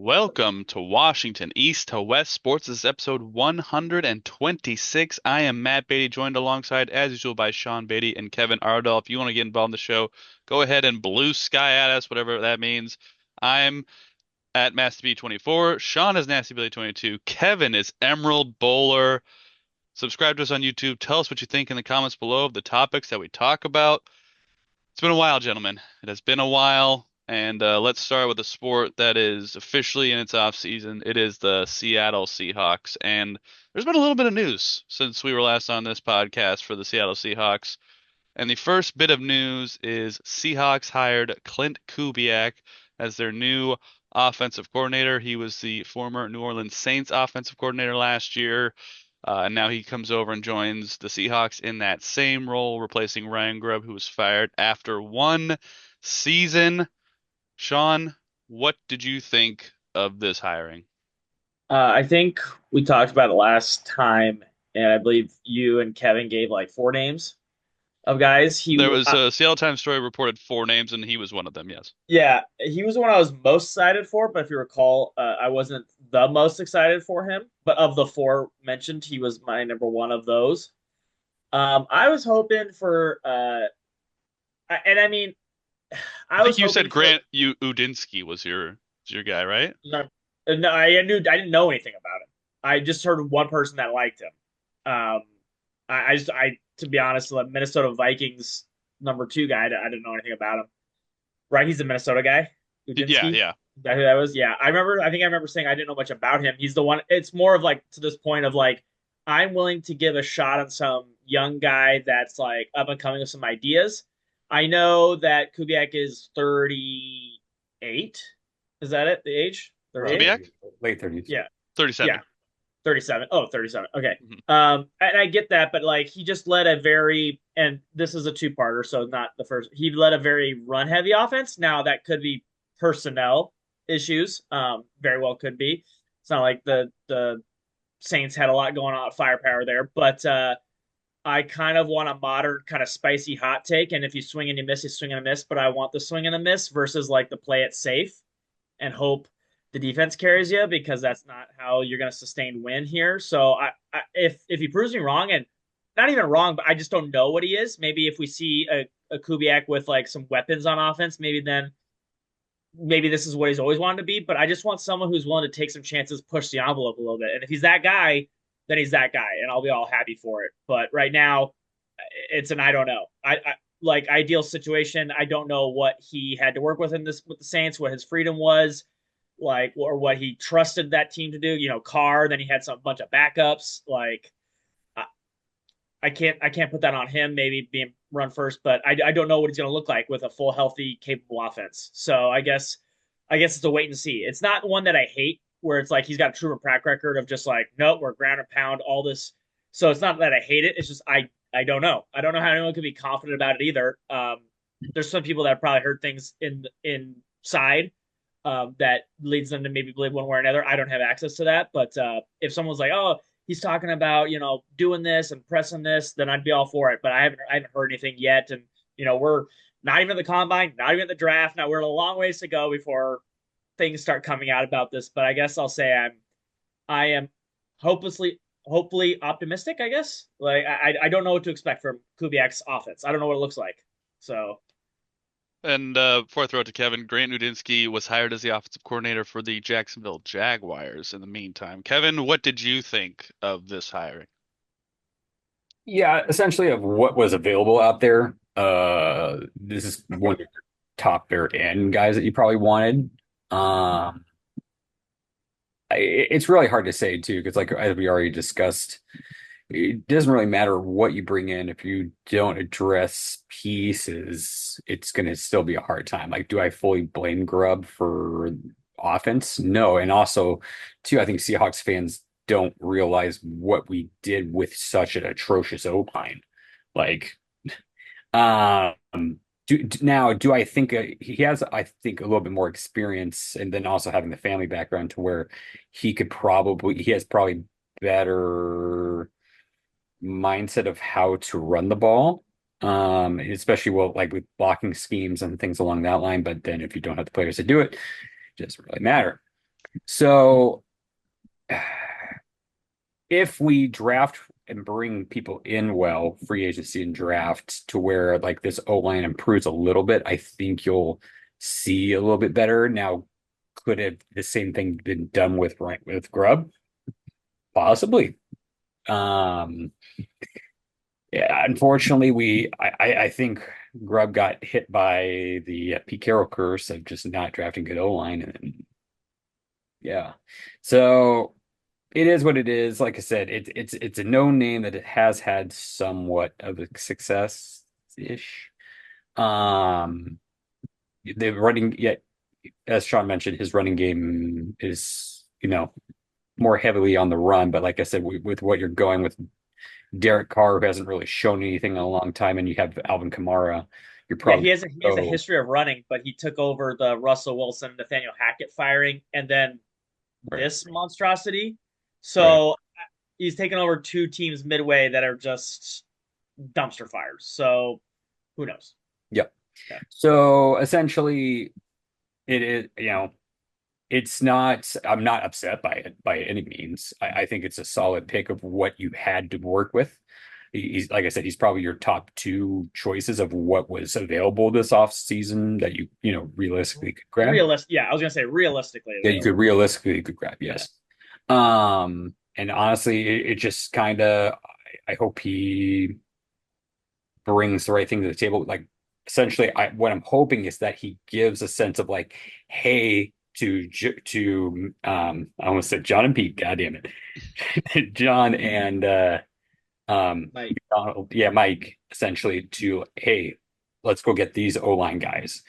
Welcome to Washington East to West Sports. This is episode 126. I am Matt Beatty, joined alongside, as usual, by Sean Beatty and Kevin Ardell. If you want to get involved in the show, go ahead and blue sky at us, whatever that means. I'm at MasterB24. Sean is NastyBilly22. Kevin is Emerald Bowler. Subscribe to us on YouTube. Tell us what you think in the comments below of the topics that we talk about. It's been a while, gentlemen. It has been a while, and let's start with a sport that is officially in its off season. It is the Seattle Seahawks, and there's been a little bit of news since we were last on this podcast for the Seattle Seahawks. And the first bit of news is Seahawks hired Clint Kubiak as their new offensive coordinator. He was the former New Orleans Saints offensive coordinator last year. And now he comes over and joins the Seahawks in that same role, replacing Ryan Grubb, who was fired after one season. Sean, what did you think of this hiring? I think we talked about it last time, and I believe you and Kevin gave like four names of guys. There was a Seattle Times story reported four names, and he was one of them, yes. Yeah, he was the one I was most excited for. But if you recall, I wasn't the most excited for him. But of the four mentioned, he was my number one of those. I was hoping for, and I mean, I I think was you said hoping for. Grant Udinsky was your guy, right? No, no, I didn't know anything about him. I just heard one person that liked him. Um, I to be honest, the Minnesota Vikings number two guy, I didn't know anything about him. Right, he's the Minnesota guy, Yeah, Udinski. yeah. Is that who that was? Yeah, I remember. I think I remember saying I didn't know much about him. He's the one. It's more of like to this point of like I'm willing to give a shot on some young guy that's like up and coming with some ideas. I know that Kubiak is 38. Is that it? The age? Late 38? Kubiak? 30s. Late 30s. Yeah. Yeah. 37. 37. Oh, 37. Okay. Mhm. And I get that, but like he just led a very, and this is a two-parter, so not the first. He led a very run-heavy offense. Now that could be personnel issues. Very well could be. It's not like the Saints had a lot going on, firepower there, but I kind of want a modern, kind of spicy hot take. And if you swing and you miss, you swing and a miss. But I want the swing and a miss versus like the play it safe and hope the defense carries you because that's not how you're going to sustain win here. So if he proves me wrong, and not even wrong, but I just don't know what he is. Maybe if we see a Kubiak with like some weapons on offense, maybe this is what he's always wanted to be. But I just want someone who's willing to take some chances, push the envelope a little bit. And if he's that guy, then he's that guy, and I'll be all happy for it. But right now, it's an I don't know. I like ideal situation. I don't know what he had to work with in this with the Saints, what his freedom was like, or what he trusted that team to do. You know, Carr. Then he had some bunch of backups. Like, I, I can't put that on him. Maybe being run first, but I don't know what he's going to look like with a full, healthy, capable offense. So I guess it's a wait and see. It's not one that I hate, where it's like he's got a true track record of just like, nope, we're ground and pound all this. So it's not that I hate it. It's just I don't know. I don't know how anyone could be confident about it either. There's some people that have probably heard things inside that leads them to maybe believe one way or another. I don't have access to that, but if someone's like, "Oh, he's talking about doing this and pressing this," then I'd be all for it. But I haven't heard anything yet, and we're not even at the combine, not even at the draft. Now we're a long ways to go before things start coming out about this. But I guess I'll say I am hopefully optimistic. I guess like I don't know what to expect from Kubiak's offense. I don't know what it looks like. So And before I throw it to Kevin, Grant Udinsky was hired as the offensive coordinator for the Jacksonville Jaguars in the meantime. Kevin, what did you think of this hiring? Yeah, essentially of what was available out there. This is one of your top very end guys that you probably wanted. Um, it's really hard to say too, because like as we already discussed, it doesn't really matter what you bring in if you don't address pieces, it's going to still be a hard time. Like, do I fully blame Grubb for offense? No. And also, too, I think Seahawks fans don't realize what we did with such an atrocious O-line. Like, do I think he has, I think, a little bit more experience, and then also having the family background to where he has probably better mindset of how to run the ball, especially well, like with blocking schemes and things along that line. But then if you don't have the players to do it, it doesn't really matter. So if we draft and bring people in well, free agency and draft to where like this O line improves a little bit, I think you'll see a little bit better. Now, could have the same thing been done with Grubb? Possibly. Um, yeah, unfortunately, I think Grubb got hit by the Pete Carroll curse of just not drafting good O line, and yeah, so it is what it is. Like I said, it's a known name that it has had somewhat of a success ish. Um, the running yet, as Sean mentioned, his running game is more heavily on the run. But like I said, with what you're going with Derek Carr, who hasn't really shown anything in a long time, and you have Alvin Kamara, you're Yeah, probably he has a oh history of running, but he took over the Russell Wilson, Nathaniel Hackett firing, and then right, this monstrosity. right, So he's taken over two teams midway that are just dumpster fires. So who knows? yep. Yeah. So essentially, it is it's not, I'm not upset by it by any means. I think it's a solid pick of what you had to work with. He's like I said, he's probably your top two choices of what was available this off season that you realistically could grab. Yeah, I was gonna say realistically That you could available. realistically could grab, Yeah. yes. And honestly, it just kind of I hope he brings the right thing to the table. Like essentially, what I'm hoping is that he gives a sense of like, hey, to I almost said John and Pete, God damn it, John and Like, McDonald, yeah, Mike, essentially to hey, let's go get these O-line guys.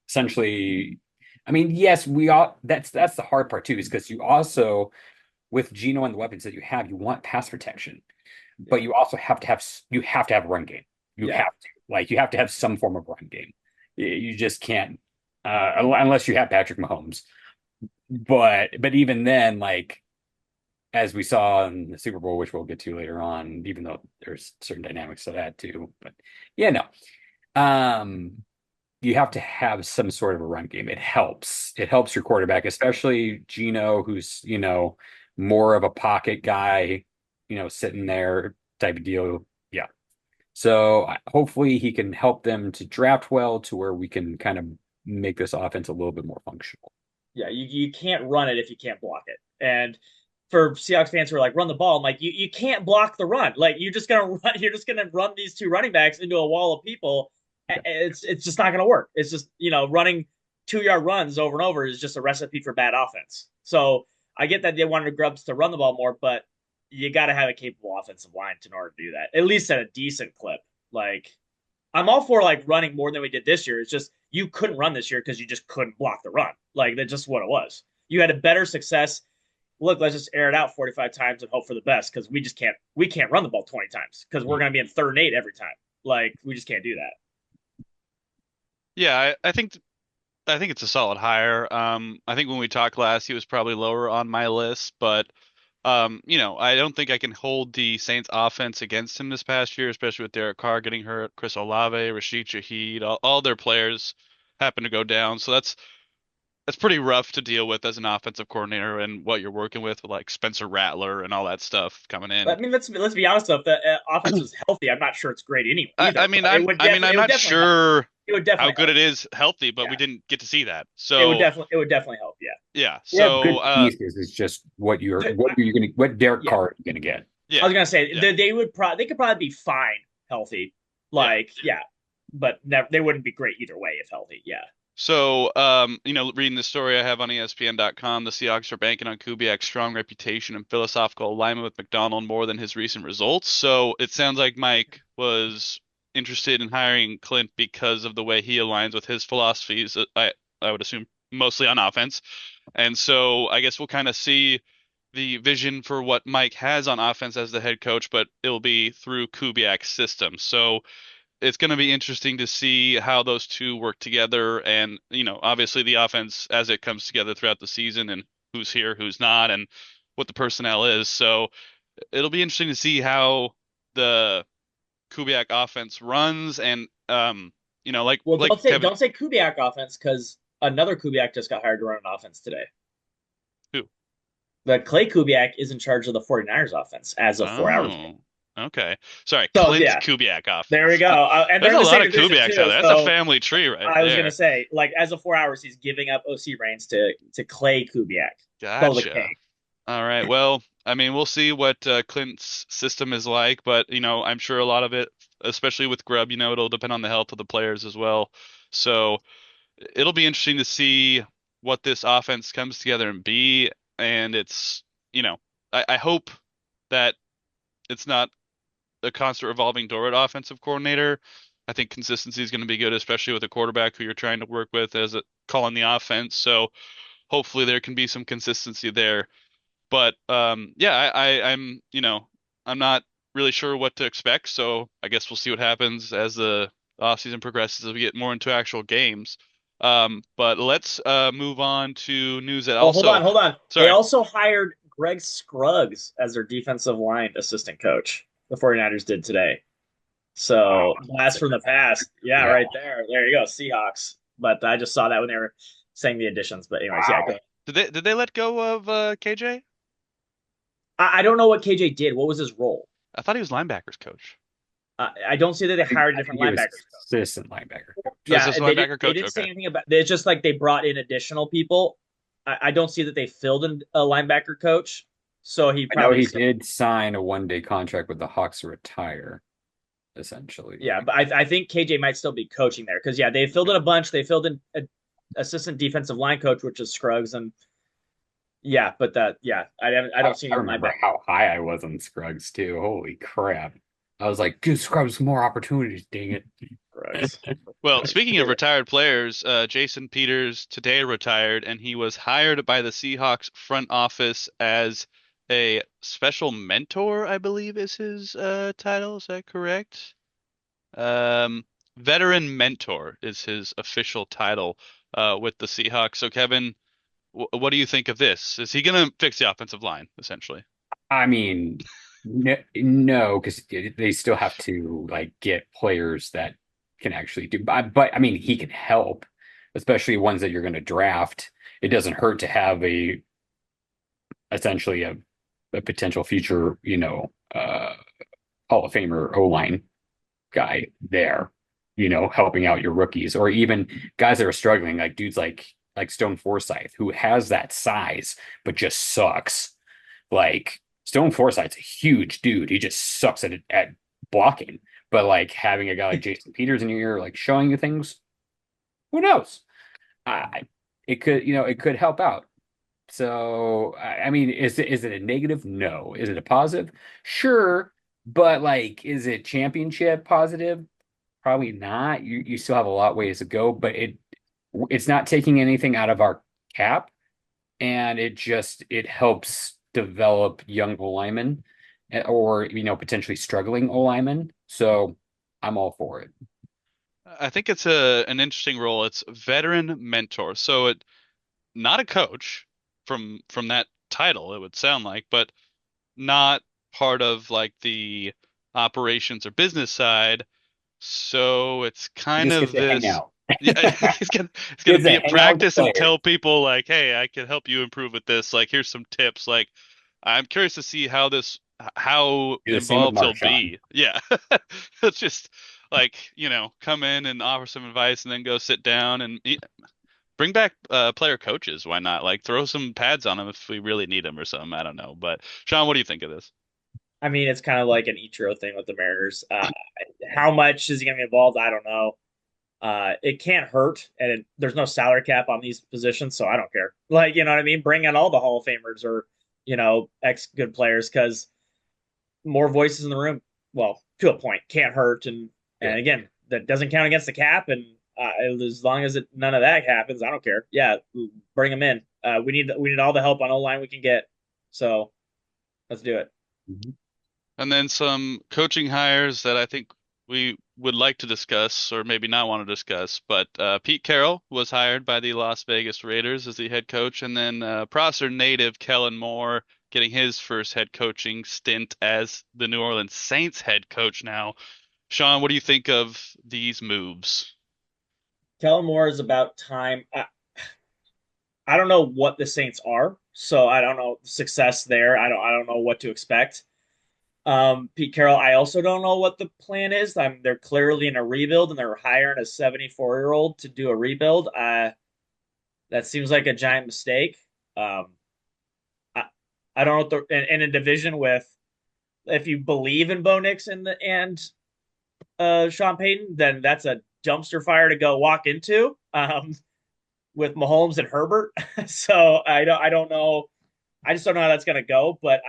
Essentially, I mean, yes, we all that's the hard part too, is because you also with Geno and the weapons that you want pass protection, but yeah. you have to have a run game. You Yeah. have to you have to have some form of run game. You just can't unless you have Patrick Mahomes. But even then, like as we saw in the Super Bowl, which we'll get to later on, even though there's certain dynamics to that too. But yeah, no. Um, you have to have some sort of a run game. It helps. It helps your quarterback, especially Geno, who's, more of a pocket guy, sitting there type of deal. Yeah. So hopefully he can help them to draft well to where we can kind of make this offense a little bit more functional. Yeah, you can't run it if you can't block it. And for Seahawks fans who are like run the ball, I'm like you can't block the run. Like you're just gonna run these two running backs into a wall of people. Yeah. It's just not gonna work. It's just running 2 yard runs over and over is just a recipe for bad offense. So I get that they wanted Grubbs to run the ball more, but you got to have a capable offensive line in order to do that, at least at a decent clip. Like I'm all for like running more than we did this year. It's just you couldn't run this year because you just couldn't block the run. Like that's just what it was. You had a better success. Look, let's just air it out 45 times and hope for the best because we can't run the ball 20 times because we're Yeah. gonna be in third and eight every time. Like we just can't do that. Yeah, I think it's a solid hire. I think when we talked last, he was probably lower on my list, but I don't think I can hold the Saints offense against him this past year, especially with Derek Carr getting hurt, Chris Olave, Rashid Shaheed, all their players happen to go down. So that's pretty rough to deal with as an offensive coordinator and what you're working with like Spencer Rattler and all that stuff coming I in. mean, let's be honest though. If the offense was healthy, I'm not sure it's great any I, either. I mean, But I'm I mean, I'm it would not definitely help. sure It would how definitely good help. it is healthy, but we Yeah, didn't get to see that. So it would definitely help. Yeah. yeah, We have so good pieces. It's just what Derek Yeah, Carr are you gonna get. I yeah, was gonna say yeah, they could probably be fine healthy. yeah. Like yeah, but they wouldn't be great either way if healthy. Yeah, So, reading the story I have on ESPN.com, the Seahawks are banking on Kubiak's strong reputation and philosophical alignment with McDonald more than his recent results. So it sounds like Mike was interested in hiring Clint because of the way he aligns with his philosophies. I would assume mostly on offense. And so I guess we'll kind of see the vision for what Mike has on offense as the head coach, but it'll be through Kubiak's system. So it's going to be interesting to see how those two work together and obviously the offense as it comes together throughout the season and who's here who's not and what the personnel is, so it'll be interesting to see how the Kubiak offense runs and well, like Kevin. don't say Kubiak offense because another Kubiak just got hired to run an offense today. But Clay Kubiak is in charge of the 49ers offense as of 4 hours ago. Oh, okay. Sorry, So Clint yeah, Kubiak there we offense. go. And they're There's in a the lot same of division Kubiaks out too. there. That's a So family tree right I was gonna there. say, like, as of 4 hours, he's giving up OC reigns to Clay Kubiak. Spell the Gotcha. K. All right. Well, I mean, we'll see what Clint's system is like, but I'm sure a lot of it, especially with Grubb, it'll depend on the health of the players as well. So it'll be interesting to see what this offense comes together and be. And you know, I hope that it's not a constant revolving door at offensive coordinator. I think consistency is going to be good, especially with a quarterback who you're trying to work with as a calling the offense. So hopefully there can be some consistency there. But yeah, I'm not really sure what to expect. So I guess we'll see what happens as the offseason progresses as we get more into actual games. But let's move on to news that Oh, hold also, on, hold on. They sorry. also hired Greg Scruggs as their defensive line assistant coach. The 49ers did today. Wow, So that's blast a from the past. Yeah, yeah. right there. There you go, Seahawks. But I just saw that when they were saying the additions. But anyways, yeah, Wow. go. Did they let go of KJ? I don't know what KJ did. What was his role? I thought he was linebackers coach. I don't see that they hired a I different think he was linebackers coach. assistant linebacker coach. This Yeah, is they did. linebacker They coach. didn't say Okay. anything about. It's just like they brought in additional people. I don't see that they filled in a linebacker coach. So he I know probably he still. did sign a 1-day contract with the Hawks to retire, essentially. Yeah, but I think KJ might still be coaching there because yeah, they filled in a bunch. They filled in a assistant defensive line coach, which is Scruggs, and yeah, but that yeah, I I, don't see I any remember linebacker. how high I was on Scruggs too. Holy crap. I was like, give Scruggs more opportunities, dang it. Scruggs. Well, Scruggs. speaking of retired players, Jason Peters today retired, and he was hired by the Seahawks front office as a special mentor, I believe is his title. Is that correct? Um, Veteran mentor is his official title with the Seahawks. So, Kevin, w what do you think of this? Is he going to fix the offensive line, essentially? I mean, no, because they still have to like get players that can actually do. But I mean, he can help, especially ones that you're going to draft. It doesn't hurt to have a essentially a potential future, Hall of Famer O line guy there, helping out your rookies or even guys that are struggling, like dudes like Stone Forsythe, who has that size but just sucks. Like Stone Forsythe's a huge dude. He just sucks at blocking. But like having a guy like Jason Peters in your ear, like showing you things, who knows? I it could help out. So I mean, is it a negative? No. Is it a positive? Sure. But like, is it championship positive? Probably not. You still have a lot ways to go, but it's not taking anything out of our cap, and it helps develop young O linemen or potentially struggling O linemen. So I'm all for it. I think it's an interesting role. It's veteran mentor. So it not a coach from that title, it would sound like, but not part of like the operations or business side. So it's He kind just gets of to hang this. out. Yeah, he's gonna Gets to be at hang out with the practice and players. tell people like, "Hey, I can help you improve with this. Like, here's some tips." Like, I'm curious to see how Do the same with involved he'll Marshawn. be. Yeah, it's just like come in and offer some advice and then go sit down and bring back player coaches. Why not? Like, throw some pads on them if we really need them or something. I don't know. But Sean, what do you think of this? I mean, it's kind of like an Ichiro thing with the Mariners. How much is he going to be involved? I don't know. It can't hurt, and there's no salary cap on these positions, so I don't care. Like, you know what I mean? Bring in all the Hall of Famers or ex good players because more voices in the room. Well, to a point, can't hurt, and Yeah. again, that doesn't count against the cap. And as long as none of that happens, I don't care. Yeah, bring them in. We need all the help on O line we can get. So let's do it. Mhm. And then some coaching hires that I think we would like to discuss, or maybe not want to discuss. But Pete Carroll was hired by the Las Vegas Raiders as the head coach, and then Prosser native Kellen Moore getting his first head coaching stint as the New Orleans Saints head coach now. Sean, what do you think of these moves? Kellen Moore is about time. I don't know what the Saints are, so I don't know success there. I don't know what to expect. Pete Carroll, I also don't know what the plan is. They're clearly in a rebuild, and they're hiring a 74-year-old to do a rebuild. That seems like a giant mistake. Um, I, I don't know what in a division with, if you believe in Bo Nix and Sean Payton, then that's a dumpster fire to go walk into with Mahomes and Herbert. So I don't know. I just don't know how that's going to go. But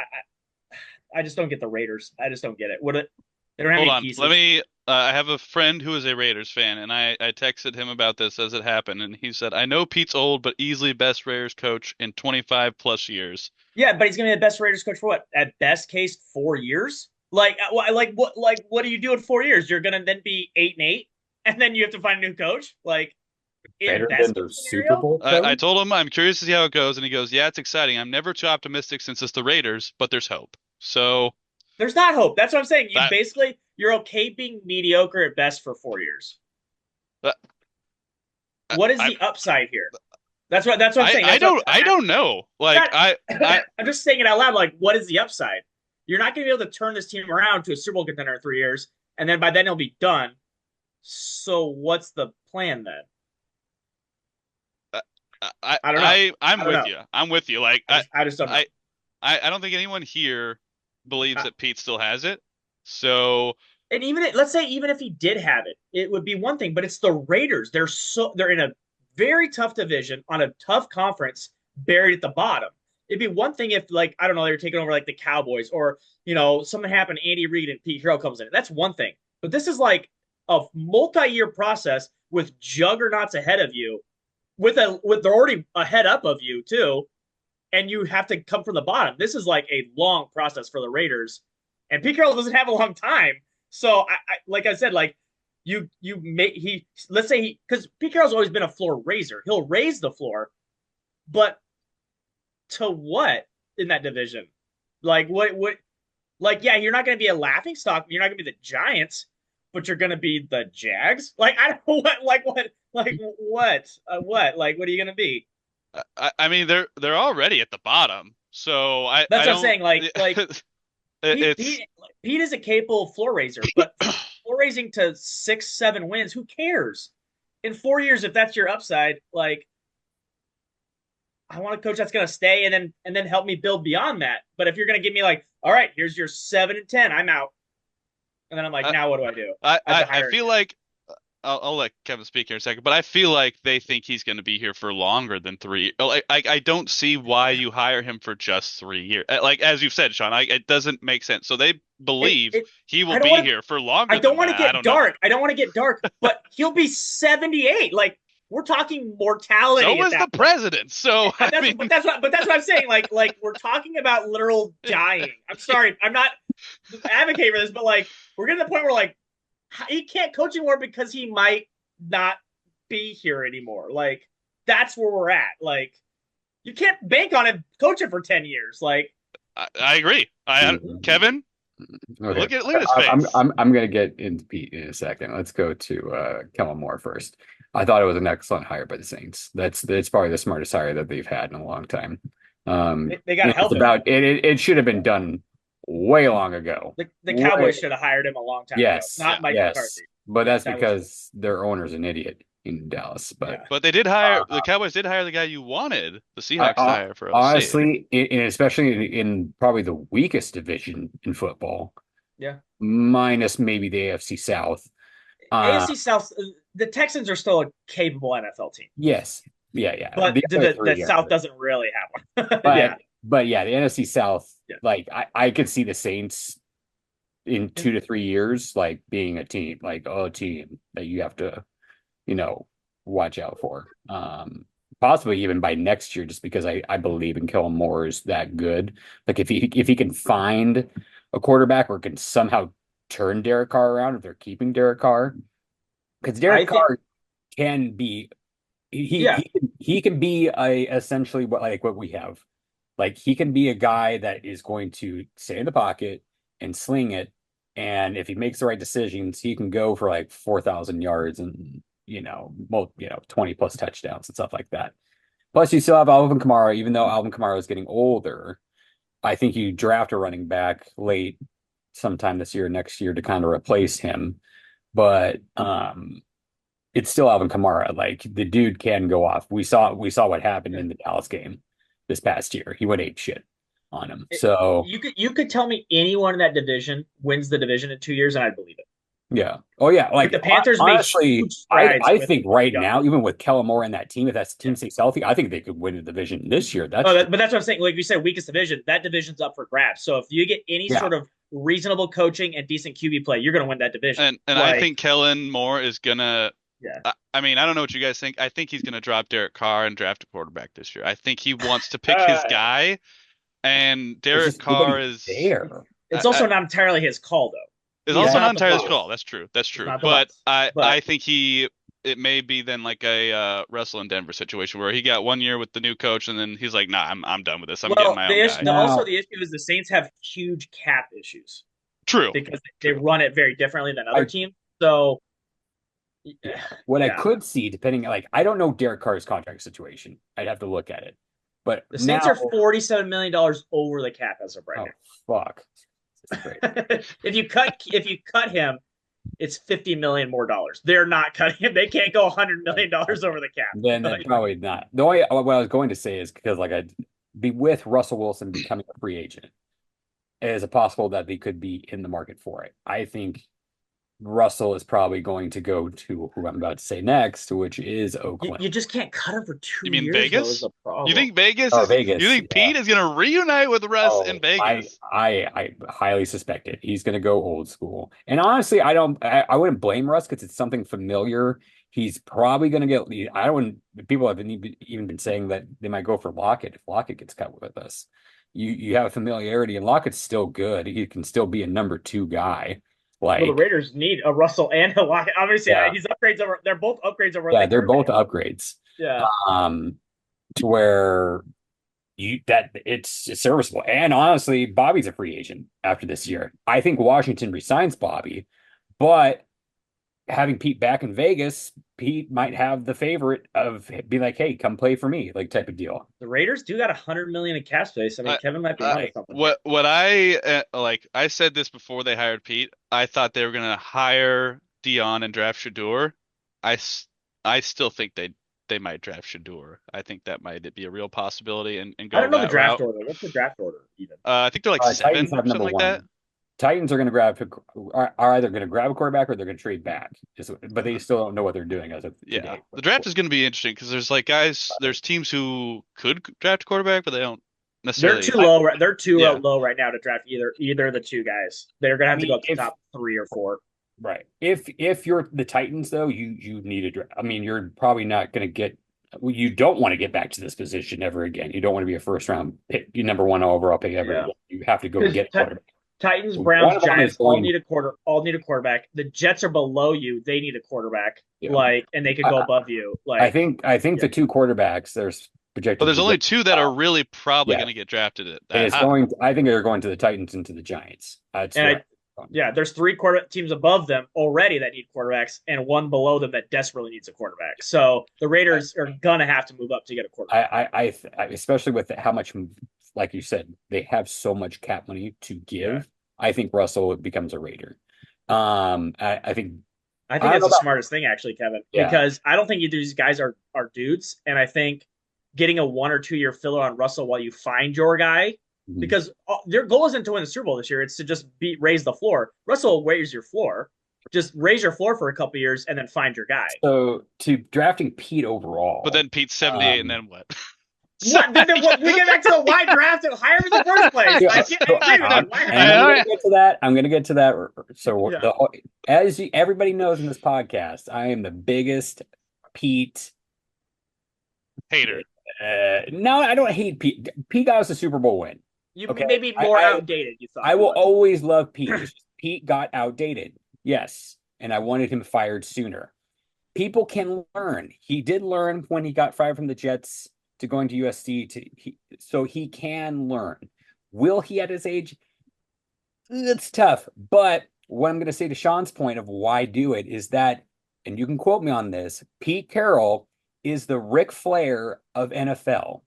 I just don't get the Raiders. I just don't get it. They don't have Hold any on. Let pieces. me. I have a friend who is a Raiders fan, and I texted him about this as it happened, and he said, "I know Pete's old, but easily best Raiders coach in 25 plus years." Yeah, but he's going to be the best Raiders coach for what? At best case, 4 years. What do you do in 4 years? You're going to then be 8-8, and then you have to find a new coach. Like in Better than best their case Super scenario, Bowl, I Kevin? told him I'm curious to see how it goes, and he goes, "Yeah, it's exciting. I'm never too optimistic since it's the Raiders, but there's hope." So there's not hope. That's what I'm saying. that, You're okay being mediocre at best for 4 years. that What is I the upside here? That's what I'm saying. I don't know. Like Not, I I'm just saying it out loud. Like, what is the upside? You're not going to be able to turn this team around to a Super Bowl contender in 3 years, and then by then it'll be done. So what's the plan then? I don't know. I'm I don't with know. you. I'm with you. Like I just don't know. I I don't think anyone here believes Uh, that Pete still has it. So and let's say even if he did have it, it would be one thing. But it's the Raiders. They're in a very tough division on a tough conference, buried at the bottom. It'd be one thing if, like, I don't know, they were taking over like the Cowboys, or something happened, Andy Reid and Pete Carroll comes in. That's one thing. But this is like a multi-year process with juggernauts ahead of you, with they're already ahead up of you too, and you have to come from the bottom. This is like a long process for the Raiders, and Pete Carroll doesn't have a long time. So like I said, like you make he let's say he because Pete Carroll's always been a floor raiser. He'll raise the floor, but to what in that division? Like what? Like, yeah, you're not going to be a laughing stock. You're not going to be the Giants, but you're going to be the Jags. Like, I don't know what? Like, what are you going to be? I mean they're already at the bottom. So That's I what I'm don't saying. Like Pete, it's Pete, Pete is a capable floor raiser, but floor raising to 6, 7 wins, who cares? In 4 years, if that's your upside, like, I want a coach that's going to stay and then help me build beyond that. But if you're going to give me like, all right, here's your 7-10, I'm out, and then I'm like, I now what do I do? I have to I hire feel again. like I'll let Kevin speak here in a second, but I feel like they think he's going to be here for longer than 3. Like I don't see why you hire him for just 3 years. Like as you've said, Sean, it doesn't make sense. So they It believe it he will I don't be want to here for I longer don't than want to that. I get don't know. dark. I don't want to get dark, but he'll be 78. Like, we're talking So mortality at was the that point. president. So I That's mean, but that's what I'm saying. Like we're talking about literal dying. I'm sorry, I'm not advocating for this, but like we're getting to the point where like he can't coach anymore because he might not be here anymore. Like, that's where we're at. Like, you can't bank on him coaching for 10 years. Like, I agree. Mhm. Kevin, Okay. look at his I'm face. I'm I'm gonna get into Pete in a second. Let's go to Kellen Moore first. I thought it was an excellent hire by the Saints. That's probably the smartest hire that they've had in a long time. they got to It's help him. about it should have been done way long ago. The Way, Cowboys should have hired him a long time ago, yes, Yeah. not Mike yes. McCarthy. But that's That was because their owner's an idiot in Dallas. But yeah. But they did hire the Cowboys did hire the guy you wanted the I, Seahawks to I hire for OC. honestly, especially in probably the weakest division in football, Yeah. minus maybe the AFC South. Uh, AFC South, the Texans are still a capable NFL team, yes, yeah, yeah. but The other the three South are, doesn't really have one. but Yeah. but yeah, the NFC South. Yeah. Like I could see the Saints in 2 to 3 years, like being a team, like a team that you have to, you know, watch out for. Possibly even by next year, just because I believe in Kellen Moore is that good. Like if he can find a quarterback or can somehow turn Derek Carr around if they're keeping Derek Carr, because I Derek think, Carr can be yeah, he can be essentially what we have. Like he can be a guy that is going to stay in the pocket and sling it, and if he makes the right decisions, he can go for like 4,000 yards and 20 plus touchdowns and stuff like that. Plus, you still have Alvin Kamara, even though Alvin Kamara is getting older. I think you draft a running back late sometime this year, next year to kind of replace him. But it's still Alvin Kamara. Like the dude can go off. We saw what happened in the Dallas game this past year. He went ape shit on him. So You could tell me anyone in that division wins the division in 2 years, and I'd believe it. yeah. Oh yeah. Like Like the Panthers made honestly, huge I strides I with think right Young. now, even with Kellen Moore in that team, if that team stays healthy, I think they could win the division this year. Oh, but that's what I'm saying. Like you said, weakest division. That division's up for grabs. So if you get any Yeah. sort of reasonable coaching and decent QB play, you're going to win that division. And I think Kellen Moore is gonna. Yeah. I mean, I don't know what you guys think. I think he's gonna drop Derek Carr and draft a quarterback this year. I think he wants to pick his guy, and There's Derek just Carr nobody is. there. It's also not entirely his call, though. It's He's also not not the entirely his boss. call. That's true. That's He's true. not the But boss. I think it may be then like a Russell in Denver situation where he got 1 year with the new coach and then he's like, nah, I'm done with this. I'm getting Well, my own guy. also the issue is the Saints have huge cap issues True. because they True. run it very differently than other teams. So What I yeah. could see, depending, like I don't know Derek Carr's contract situation. I'd have to look at it. But The Saints now, are $47 million over the cap as of right oh now. fuck, that's great. if you cut him, it's $50 million more dollars. They're not cutting him. They can't go $100 million over the cap. Then probably not. The only what I was going to say is because like I'd be with Russell Wilson becoming a free agent, is it possible that they could be in the market for it? I think Russell is probably going to go to who I'm about to say next, which is Oakland. You just can't cut him for 2 You mean years. Vegas? Is the problem. You think Vegas Oh, is? Vegas, You think yeah. Pete is gonna reunite with Russ in Vegas? I highly suspect it. He's going to go old school. And honestly, I wouldn't blame Russ because it's something familiar. He's probably going to get. I don't. People have even been saying that they might go for Lockett if Lockett gets cut with us. You have a familiarity, and Lockett's still good. He can still be a number 2 guy. Like, well, the Raiders need a Russell and a Lockett. Obviously, yeah. he's upgrades over. They're both upgrades over. Yeah, they're both upgrades. Yeah. To where it's serviceable. And honestly, Bobby's a free agent after this year. I think Washington resigns Bobby, but having Pete back in Vegas, Pete might have the favorite of be like, hey, come play for me, like type of deal. The Raiders do got $100 million in cap space. I mean, Kevin might be onto something. What I like, I said this before they hired Pete. I thought they were gonna hire Dion and draft Shador. I still think they might draft Shador. I think that might be a real possibility and go I don't know that the draft route. order. What's the draft order even? I think they're like Titans 7, have something number like 1. that. Titans are either going to grab a quarterback or they're going to trade back. But they still don't know what they're doing as of today. The draft is going to be interesting because there's like there's teams who could draft a quarterback, but they don't necessarily. They're too low. They're too low right now to draft either of the two guys. They're going to have to go up to the top 3 or 4. Right. If you're the Titans, though, you need a draft. I mean, you're probably not going to get. You don't want to get back to this position ever again. You don't want to be a first round pick, you number 1 overall pick ever again. You have to go get a quarterback. Titans, Browns, Giants all need a quarterback. The Jets are below you. They need a quarterback. Yeah. And they could go above you. I think the 2 quarterbacks there's projected. But there's only 2 that are really probably going to get drafted at that. I think they're going to the Titans and to the Giants. There's 3 teams above them already that need quarterbacks, and 1 below them that desperately needs a quarterback. So the Raiders are gonna have to move up to get a quarterback. I especially with how much, like you said, they have so much cap money to give. Yeah. I think Russell becomes a Raider. I think that's the smartest thing, actually, Kevin, because I don't think either of these guys are dudes, and I think getting a 1 or 2 year filler on Russell while you find your guy. Because their goal isn't to win the Super Bowl this year. It's to just raise the floor. Russell raise your floor. Just raise your floor for a couple years and then find your guy. So to drafting Pete overall. But then Pete's 78 and then what? What? Then we get back to the why draft and hire him in the first place. I'm going to get to that. So as everybody knows in this podcast, I am the biggest Pete hater. No, I don't hate Pete. Pete got us a Super Bowl win. You may be more outdated, you thought. I will always love Pete. Pete got outdated. Yes. And I wanted him fired sooner. People can learn. He did learn when he got fired from the Jets to going to USC. So he can learn. Will he at his age? It's tough. But what I'm going to say to Sean's point of why do it is that, and you can quote me on this, Pete Carroll is the Ric Flair of NFL.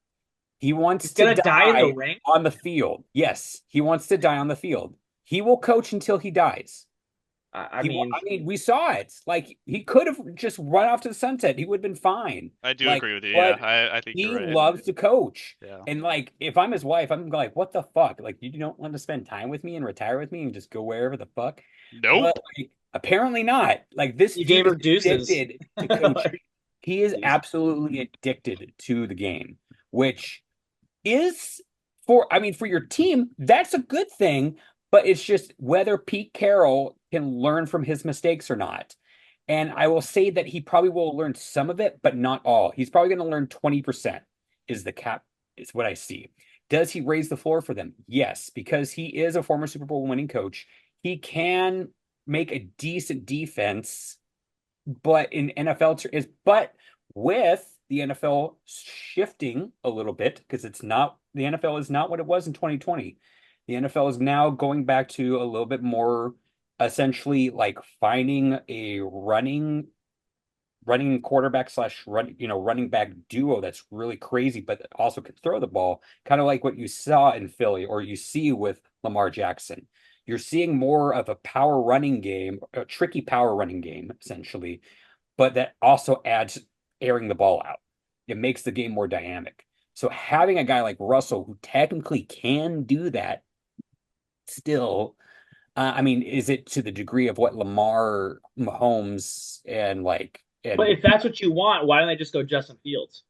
He He's wants to gonna die in the die ring. on the field. Yes, he wants to die on the field. He will coach until he dies. I mean, I mean, we saw it. Like he could have just run off to the sunset. He would have been fine. I do Like, agree with you. Yeah, but I think you're he right. loves to coach. Yeah. And like, if I'm his wife, I'm like, what the fuck? Like, you don't want to spend time with me and retire with me and just go wherever the fuck? But Nope. like, apparently not. Like this you dude gave is her deuces. addicted to coaching. Like, He is geez. absolutely addicted to the game, which is for, I mean, for your team, that's a good thing, but it's just whether Pete Carroll can learn from his mistakes or not. And I will say that he probably will learn some of it, but not all. He's probably going to learn 20% is the cap, is what I see. Does he raise the floor for them? Yes, because he is a former Super Bowl winning coach. He can make a decent defense, but in NFL is but with the NFL shifting a little bit because it's not the NFL is not what it was in 2020. The NFL is now going back to a little bit more essentially like finding a running quarterback slash running back duo that's really crazy, but also can throw the ball, kind of like what you saw in Philly or you see with Lamar Jackson. You're seeing more of a power running game, a tricky power running game, essentially, but that also adds airing the ball out. It makes the game more dynamic. So having a guy like Russell who technically can do that still, I mean, is it to the degree of what Lamar, Mahomes, and like But and if that's what you want, why don't they just go Justin Fields?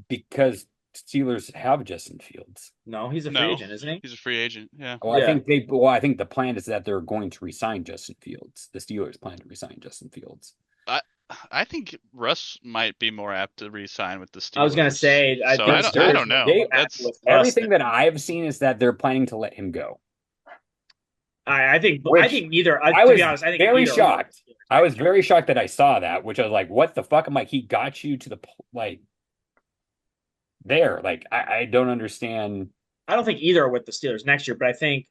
because Steelers have Justin Fields. No, he's a free No, agent, isn't he? he's a free agent. Yeah. Yeah. I think the plan is that they're going to resign Justin Fields. The Steelers plan to resign Justin Fields. I I think Russ might be more apt to re-sign with the I was gonna Steelers. say, I So think I Steelers don't are know. more happy That's with Russ Everything than that I have seen is that they're planning to let him go. I Which think neither. I To was be honest, I think very neither are shocked. I was very shocked that I saw that, which I was like, what the fuck? I'm like, he got you to the like there. Like, I don't understand. I don't think either are with the Steelers next year, but I think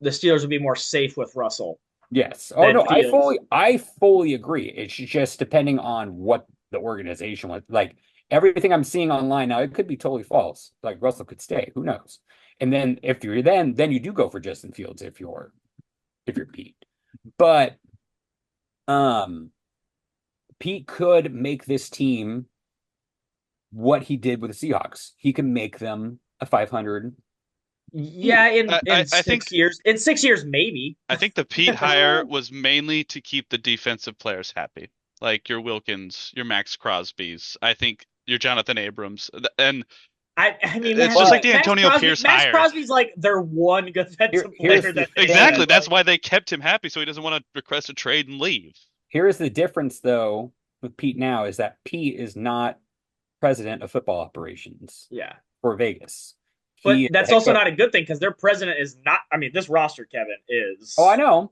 the Steelers would be more safe with Russell Yes. Oh than no, Fields. I fully agree. It's just depending on what the organization was. Like everything I'm seeing online now, it could be totally false. Like Russell could stay. Who knows? And then if you're then you do go for Justin Fields if you're Pete. But um Pete could make this team what he did with the Seahawks. He can make them a 500 team. Yeah, in I six think years, in 6 years maybe. I think the Pete hire was mainly to keep the defensive players happy, like your Wilkins, your Max Crosby's. I think your Jonathan Abrams, and I mean, it's just like But the Antonio Pierce Max hire. Crosby's like their one defensive here's player the that they Exactly. thing. have. That's Like, why they kept him happy, so he doesn't want to request a trade and leave. Here's the difference though with Pete now is that Pete is not president of football operations yeah, for Vegas. but He is the that's head also coach. not a good thing because their president is not. I mean, this roster, Kevin, Oh, I is. know.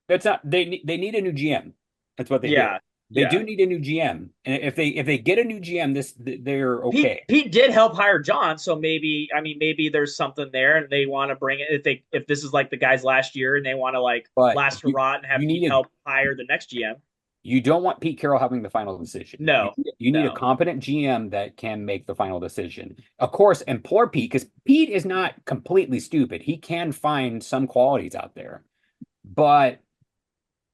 That's not they need a new GM. That's what they do. Yeah, They yeah. do need a new GM. And if they get a new GM, they're Pete okay. Pete did help hire John, so maybe I mean maybe there's something there, and they want to bring it if this is like the guys last year, and they want to like But last hurrah and have you Pete need a help hire the next GM. you don't want Pete Carroll having the final decision. No, You need a no. competent GM that can make the final decision. Of course, implore Pete because Pete is not completely stupid. He can find some qualities out there, but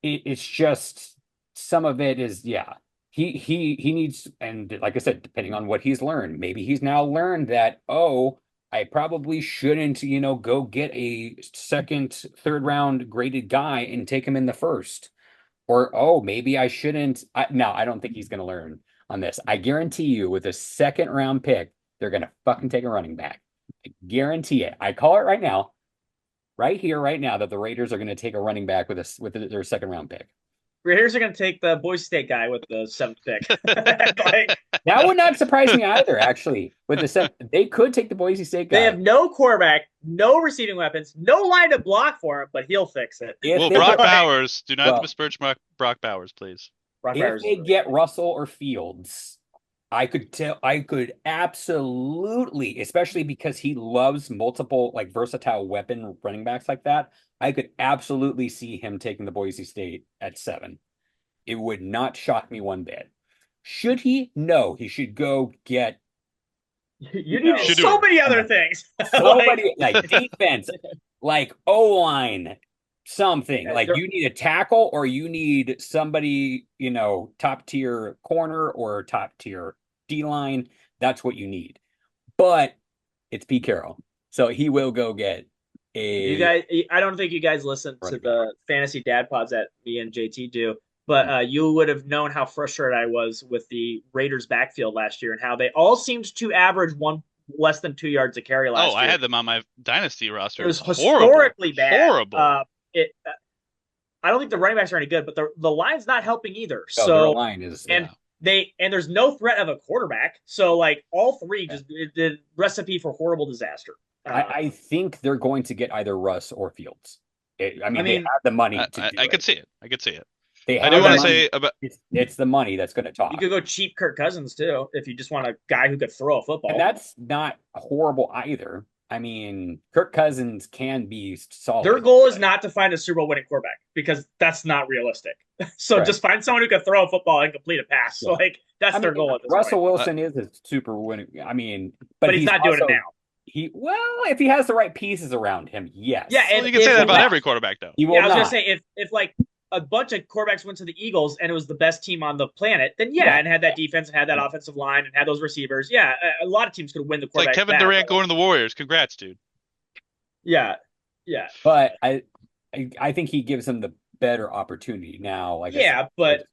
it's just some of it is yeah. He needs and like I said, depending on what he's learned, maybe he's now learned that oh. I probably shouldn't, go get a second, third round graded guy and take him in the first. Or, oh, maybe I shouldn't. No, I don't think he's going to learn on this. I guarantee you, with a second round pick, they're going to fucking take a running back. I guarantee it. I call it right now, right here, right now, that the Raiders are going to take a running back with their second round pick. Raiders are going to take the Boise State guy with the seventh pick. Like, That would not surprise me either, actually. They could take the Boise State guy. they have no quarterback, no receiving weapons, no line to block for him, but he'll fix it. Well, Brock Bowers, do not besmirch Brock Bowers, please. If they get Russell or Fields, I could absolutely, especially because he loves multiple like versatile weapon running backs like that. I could absolutely see him taking the Boise State at 7. It would not shock me one bit. Should he? No, he should go get, You you need know, so Shador. many other things. so Like many like defense, like O-line, something. Like there, you need a tackle or you need somebody, top tier corner or top tier D-line. That's what you need. But it's Pete Carroll. So he will go get you a guys, I don't think you guys listen to running back. the fantasy dad pods that me and JT do, but you would have known how frustrated I was with the Raiders backfield last year and how they all seemed to average one less than 2 yards a carry Oh, last I year. had them on my dynasty roster. It It was was horrible. historically bad. Horrible. It I don't think the running backs are any good, but the line's not helping either. No, their So line is and Yeah. there's no threat of a quarterback. So like all three just the recipe for horrible disaster. I think they're going to get either Russ or Fields. I I mean, they mean, have the money to I do could it. see it. I could see it. They I do have the want to money. say about It's the money that's going to you talk. could go cheap Kirk Cousins too if you just want a guy who could throw a And football. that's not horrible either. I mean, Kirk Cousins can be Their solid. goal is not to find a Super Bowl winning quarterback because that's not realistic. So Right. just find someone who can throw a football and complete a pass. So Yeah. like that's I their mean, goal at this Russell point. Wilson is a super winning. I mean, But he's not doing it now. If he has the right pieces around him, yes. Yeah, well, and you can say if that about like, every quarterback though. He will yeah, I was gonna not. say if like a bunch of quarterbacks went to the Eagles and it was the best team on the planet, then yeah, Yeah. and had that defense and had that offensive line and had those receivers, yeah, a lot of teams could win the It's like quarterback. Kevin Durant going to the Warriors. Congrats, dude. Yeah, yeah, But I think he gives him the better opportunity now. Like I said, yeah, but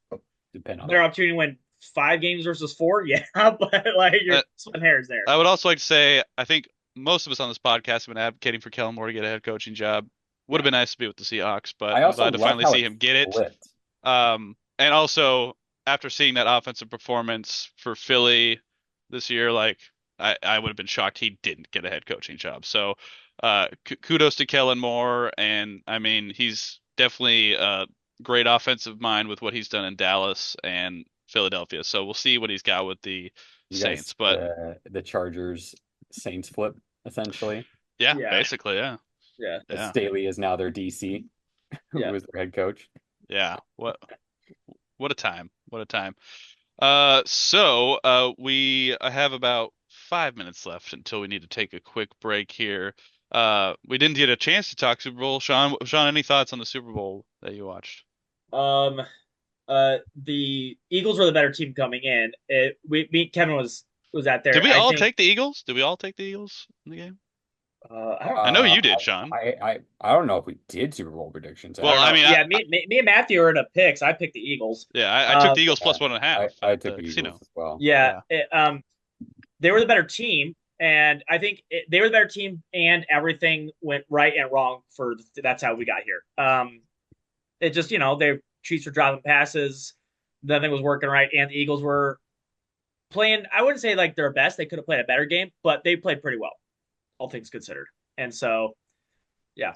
depend on their opportunity to win 5 games versus 4, yeah, but like you're Uh, splitting hairs there. I would also like to say I think most of us on this podcast have been advocating for Kellen Moore to get a head coaching job. Would have been nice to be with the Seahawks, but I I'm also glad to love finally how see it him get it. flipped. And also after seeing that offensive performance for Philly this year, like I would have been shocked he didn't get a head coaching job. So kudos to Kellen Moore, and I mean he's definitely a great offensive mind with what he's done in Dallas and Philadelphia. So we'll see what he's got with the You guys, Saints. But the Chargers Saints flip essentially. yeah, Yeah, basically, yeah, yeah, yeah, Staley is now their DC, who yeah. was their head coach. yeah. What a time! What a time! We have about 5 minutes left until we need to take a quick break here. We didn't get a chance to talk Super Bowl. Sean, any thoughts on the Super Bowl that you watched? Um, the Eagles were the better team coming in. Kevin was out there. Did we I all think. take the Eagles? Did we all take the Eagles in the game? I don't I know Uh, you did, Sean. I don't know if we did Super Bowl predictions. Well, I mean, yeah, me and Matthew are in a picks. I picked the Eagles. Yeah, I took the Eagles yeah, plus 1.5 I at took the the casino. Eagles as well. Yeah, they were the better team, and I think they were the better team, and everything went right and wrong for that's how we got here. It just their Chiefs were dropping passes, nothing was working right, and the Eagles were playing. I wouldn't say like their best; they could have played a better game, but they played pretty well, all things considered. And so, yeah.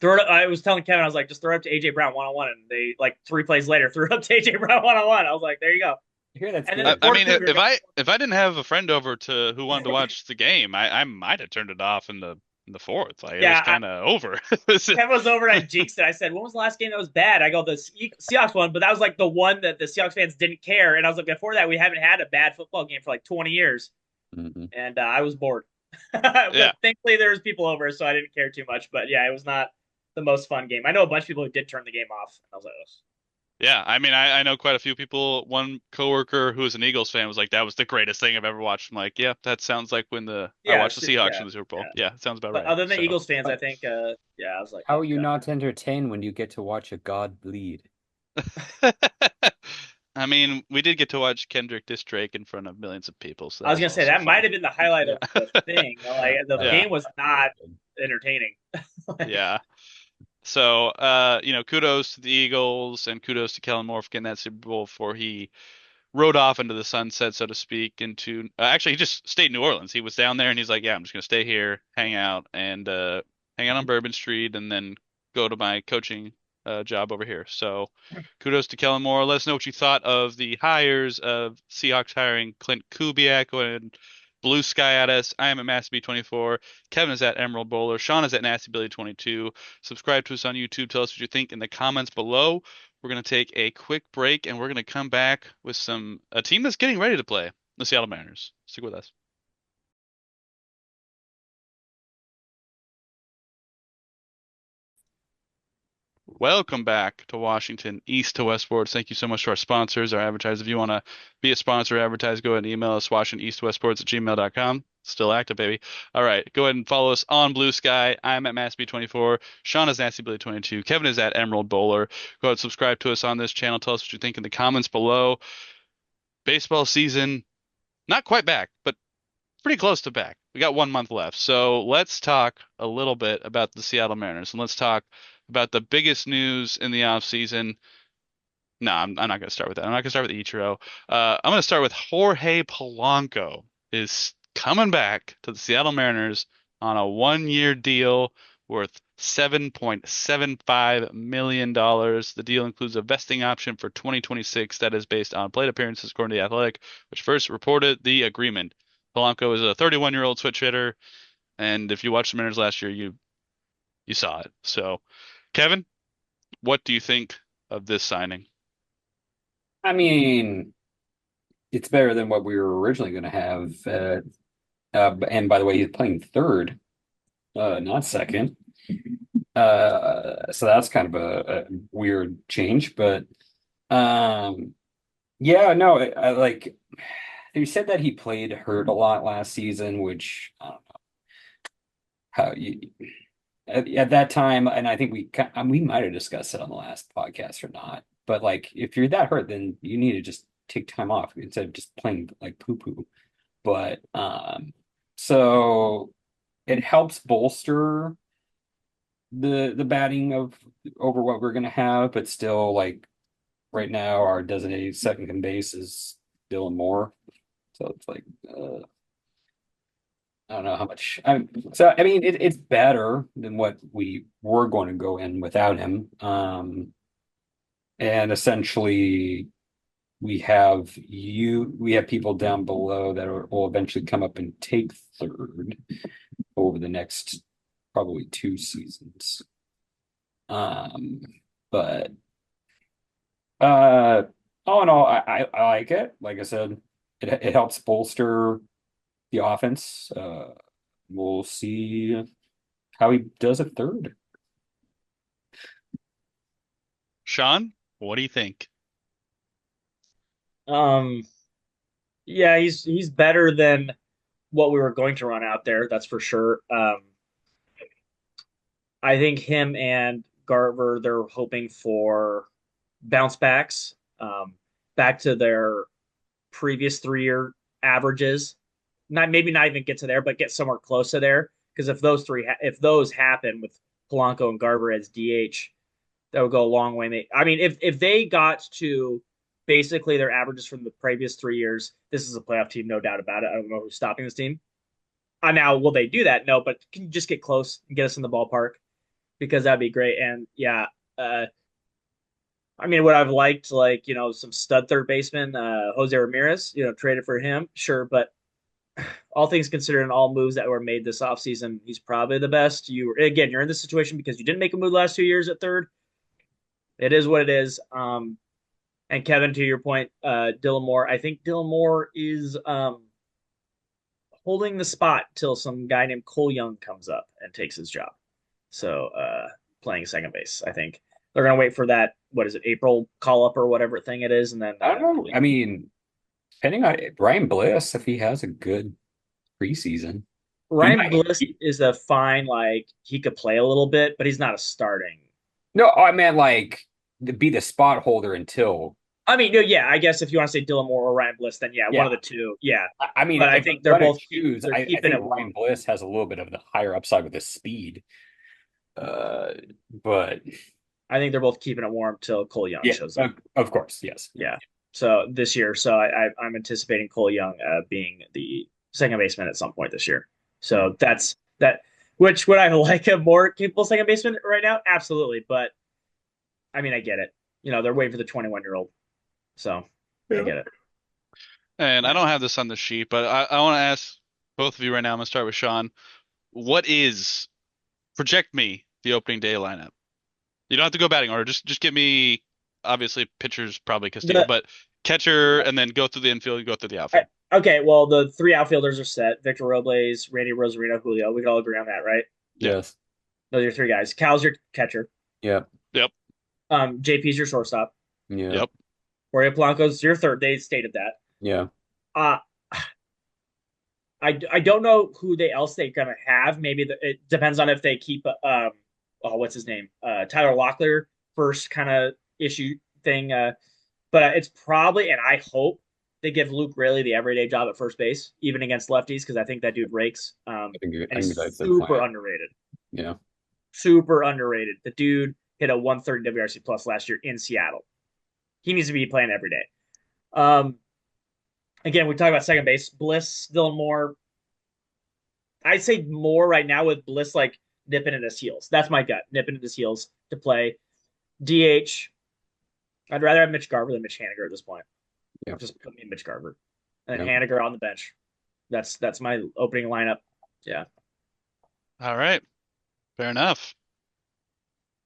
I was telling Kevin, I was like, just throw it up to AJ Brown 1-on-1, and they like 3 plays later threw it up to AJ Brown 1-on-1. I was like, there you go. Here, that's And good. then I mean, if I didn't have a friend over who wanted to watch the game, I might have turned it off in the fourth. Like it was kind of over. Kevin was over and I jinxed it. I said, when was the last game that was bad? I go, the Seahawks one, but that was like the one that the Seahawks fans didn't care. And I was like, before that, we haven't had a bad football game for like 20 years. Mm-hmm. And I was bored. But yeah. Thankfully, there was people over, so I didn't care too much. But yeah, it was not the most fun game. I know a bunch of people who did turn the game off. And I was like, oh. Yeah, I mean, I know quite a few people. One coworker who was an Eagles fan was like, "That was the greatest thing I've ever watched." I'm like, "Yeah, that sounds like when I watched the Seahawks in the Super Bowl." Yeah, it sounds about But right. other than So. Eagles fans, I think, I was like, how are you not entertained when you get to watch a god bleed? I mean, we did get to watch Kendrick diss Drake in front of millions of people. So I was gonna say that might have been the highlight of the thing. Like the Yeah. game was not entertaining. Yeah. So, kudos to the Eagles and kudos to Kellen Moore for getting that Super Bowl before he rode off into the sunset, so to speak, actually, he just stayed in New Orleans. He was down there and he's like, yeah, I'm just going to stay here, hang out on Bourbon Street and then go to my coaching job over here. So kudos to Kellen Moore. Let us know what you thought of the hires of Seahawks hiring Clint Kubiak. Go ahead and blue sky at us. I am at MassB24. Kevin is at Emerald Bowler. Sean is at NastyBilly22. Subscribe to us on YouTube. Tell us what you think in the comments below. We're going to take a quick break and we're going to come back with a team that's getting ready to play, the Seattle Mariners. Stick with us. Welcome back to Washington East to West Sports. Thank you so much to our sponsors, our advertisers. If you want to be a sponsor or advertise, go ahead and email us, WashingtonEastWestSports@gmail.com. Still active, baby. All right. Go ahead and follow us on Blue Sky. I'm at MassB24. Sean is NastyBilly22. Kevin is at Emerald Bowler. Go ahead and subscribe to us on this channel. Tell us what you think in the comments below. Baseball season, not quite back, but pretty close to back. We got 1 month left. So let's talk a little bit about the Seattle Mariners and let's talk about the biggest news in the offseason. No, I'm not going to start with that. I'm not going to start with Ichiro. I'm going to start with Jorge Polanco is coming back to the Seattle Mariners on a 1 year deal worth $7.75 million. The deal includes a vesting option for 2026 that is based on plate appearances, according to The Athletic, which first reported the agreement. Polanco is a 31-year-old switch hitter, and if you watched the Mariners last year, you saw it. So, Kevin, what do you think of this signing? I mean, it's better than what we were originally going to have. And by the way, he's playing third, not second. So that's kind of a weird change, but yeah, no, I like they said that he played hurt a lot last season, which I don't know how you at that time, and I think we might have discussed it on the last podcast or not. But like, if you're that hurt, then you need to just take time off instead of just playing like poo poo. But so it helps bolster the batting of over what we're gonna have, but still like right now our designated second base is Dylan Moore. So it's like I don't know how much. So I mean, it's better than what we were going to go in without him. And essentially, we have people down below that will eventually come up and take third over the next probably 2 seasons. Um, but all in all, I like it. Like I said, it helps bolster the offense. We'll see how he does at third. Sean, what do you think? Um, yeah, he's better than what we were going to run out there. That's for sure. I think him and Garver, they're hoping for bounce backs, back to their previous 3 year averages. Not maybe not even get to there, but get somewhere close to there. Because if those happen with Polanco and Garver as DH, that would go a long way. I mean, if they got to basically their averages from the previous 3 years, this is a playoff team, no doubt about it. I don't know who's stopping this team. Now, will they do that? No, but can you just get close and get us in the ballpark? Because that'd be great. And yeah, I mean, what I've liked, like, some stud third baseman, Jose Ramirez, traded for him, sure. But all things considered and all moves that were made this offseason, he's probably the best. You're in this situation because you didn't make a move the last 2 years at third. It is what it is. And Kevin, to your point, Dylan Moore, I think Dylan Moore is holding the spot till some guy named Cole Young comes up and takes his job. So playing second base, I think they're gonna wait for that. What is it, April call up or whatever thing it is, and then I don't know. I mean, depending on Ryan Bliss, if he has a good preseason, he Ryan might. Bliss is a fine, like he could play a little bit, but he's not a starting. No, I meant like to be the spot holder until. I mean, no, yeah, I guess if you want to say Dylan Moore or Ryan Bliss, then yeah, one Yeah, of the two, yeah. I mean, But I if think I'm they're gonna both choose, they're I keeping think it Ryan warm. Bliss has a little bit of the higher upside with his speed. Uh, but I think they're both keeping it warm till Cole Young yeah, shows up. of course, yes. Yeah. So this year, I'm anticipating Cole Young being the second baseman at some point this year. So that's that. Which would I like a more capable second baseman right now? Absolutely, but I mean, I get it. They're waiting for the 21-year-old, so I Yeah. get it. And I don't have this on the sheet, but I want to ask both of you right now. I'm gonna start with Sean. What project me the opening day lineup? You don't have to go batting order. Just give me obviously pitcher's probably Castillo, The but catcher and then go through the infield, go through the I, outfield. okay, well, the three outfielders are set: Victor Robles, Randy Rosarino, Julio. We can all agree on that, right? Yeah. Yes. Those are your three guys. Cal's your catcher. Yep. Yep. JP's your shortstop. Yep. Yep. Jorge Polanco's your third. They stated that. Yeah. Uh, I don't know who they else they're gonna have. Maybe it depends on if they keep oh, what's his name, Tyler Locklear first kind of issue thing. But it's probably, and I hope they give Luke Raley the everyday job at first base, even against lefties, because I think that dude rakes. And I think he's that's the super plan. underrated. Yeah. Super underrated. The dude hit a 130 WRC plus last year in Seattle. He needs to be playing every day. Um, Again, we talk about second base. Bliss, Dylan Moore. I'd say more right now with Bliss like nipping at his heels. That's my gut, nipping at his heels to play. DH. I'd rather have Mitch Garver than Mitch Haniger at this point. Yeah. Just put me in Mitch Garver and Yeah. Haniger on the bench. That's my opening lineup. Yeah. All right. Fair enough.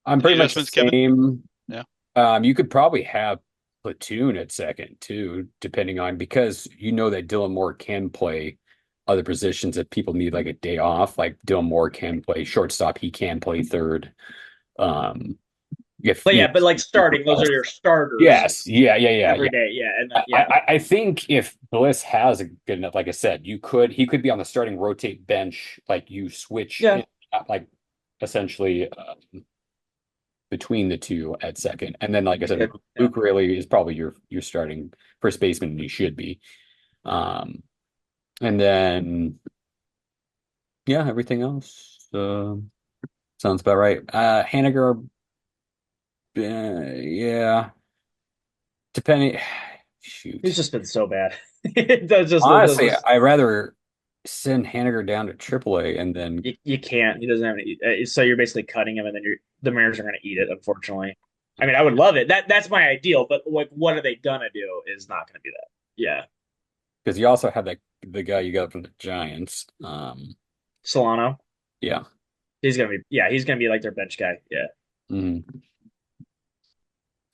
I'm Any pretty much the adjustments, Kevin? same. Yeah. You could probably have Platoon at second too, depending on because you know that Dylan Moore can play other positions if people need like a day off. Like Dylan Moore can play shortstop, he can play third. If But you yeah, but like starting, those are your starters yes, yeah. every day. Yeah. And then, I, yeah. I I think if Bliss has a good enough, like I said, he could be on the starting rotate bench, like you switch Yeah. in, like essentially between the two at second. And then, like I said, Good. Yeah. Luke really is probably your starting first baseman, and he should be. Um, and then yeah, everything else sounds about right. Haniger, yeah, depending. He's Shoot, just been so bad. That's honestly, just I rather send Haniger down to AAA and then you can't. He doesn't have any. So you're basically cutting him, and then the Mariners are going to eat it. Unfortunately, I mean, I would love it. That's my ideal, but like, what are they gonna do? Is not going to be that. Yeah, because you also have the guy you got from the Giants. Solano. Yeah. He's gonna be. Yeah, he's gonna be like their bench guy. Yeah. Mhm.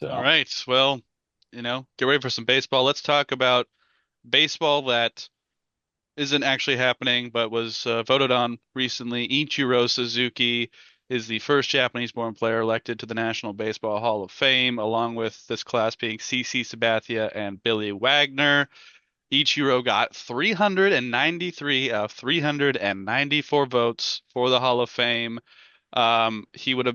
All So right. Well, get ready for some baseball. Let's talk about baseball that isn't actually happening, but was voted on recently. Ichiro Suzuki is the first Japanese-born player elected to the National Baseball Hall of Fame, along with this class being CC Sabathia and Billy Wagner. Ichiro got 393 of 394 votes for the Hall of Fame. He would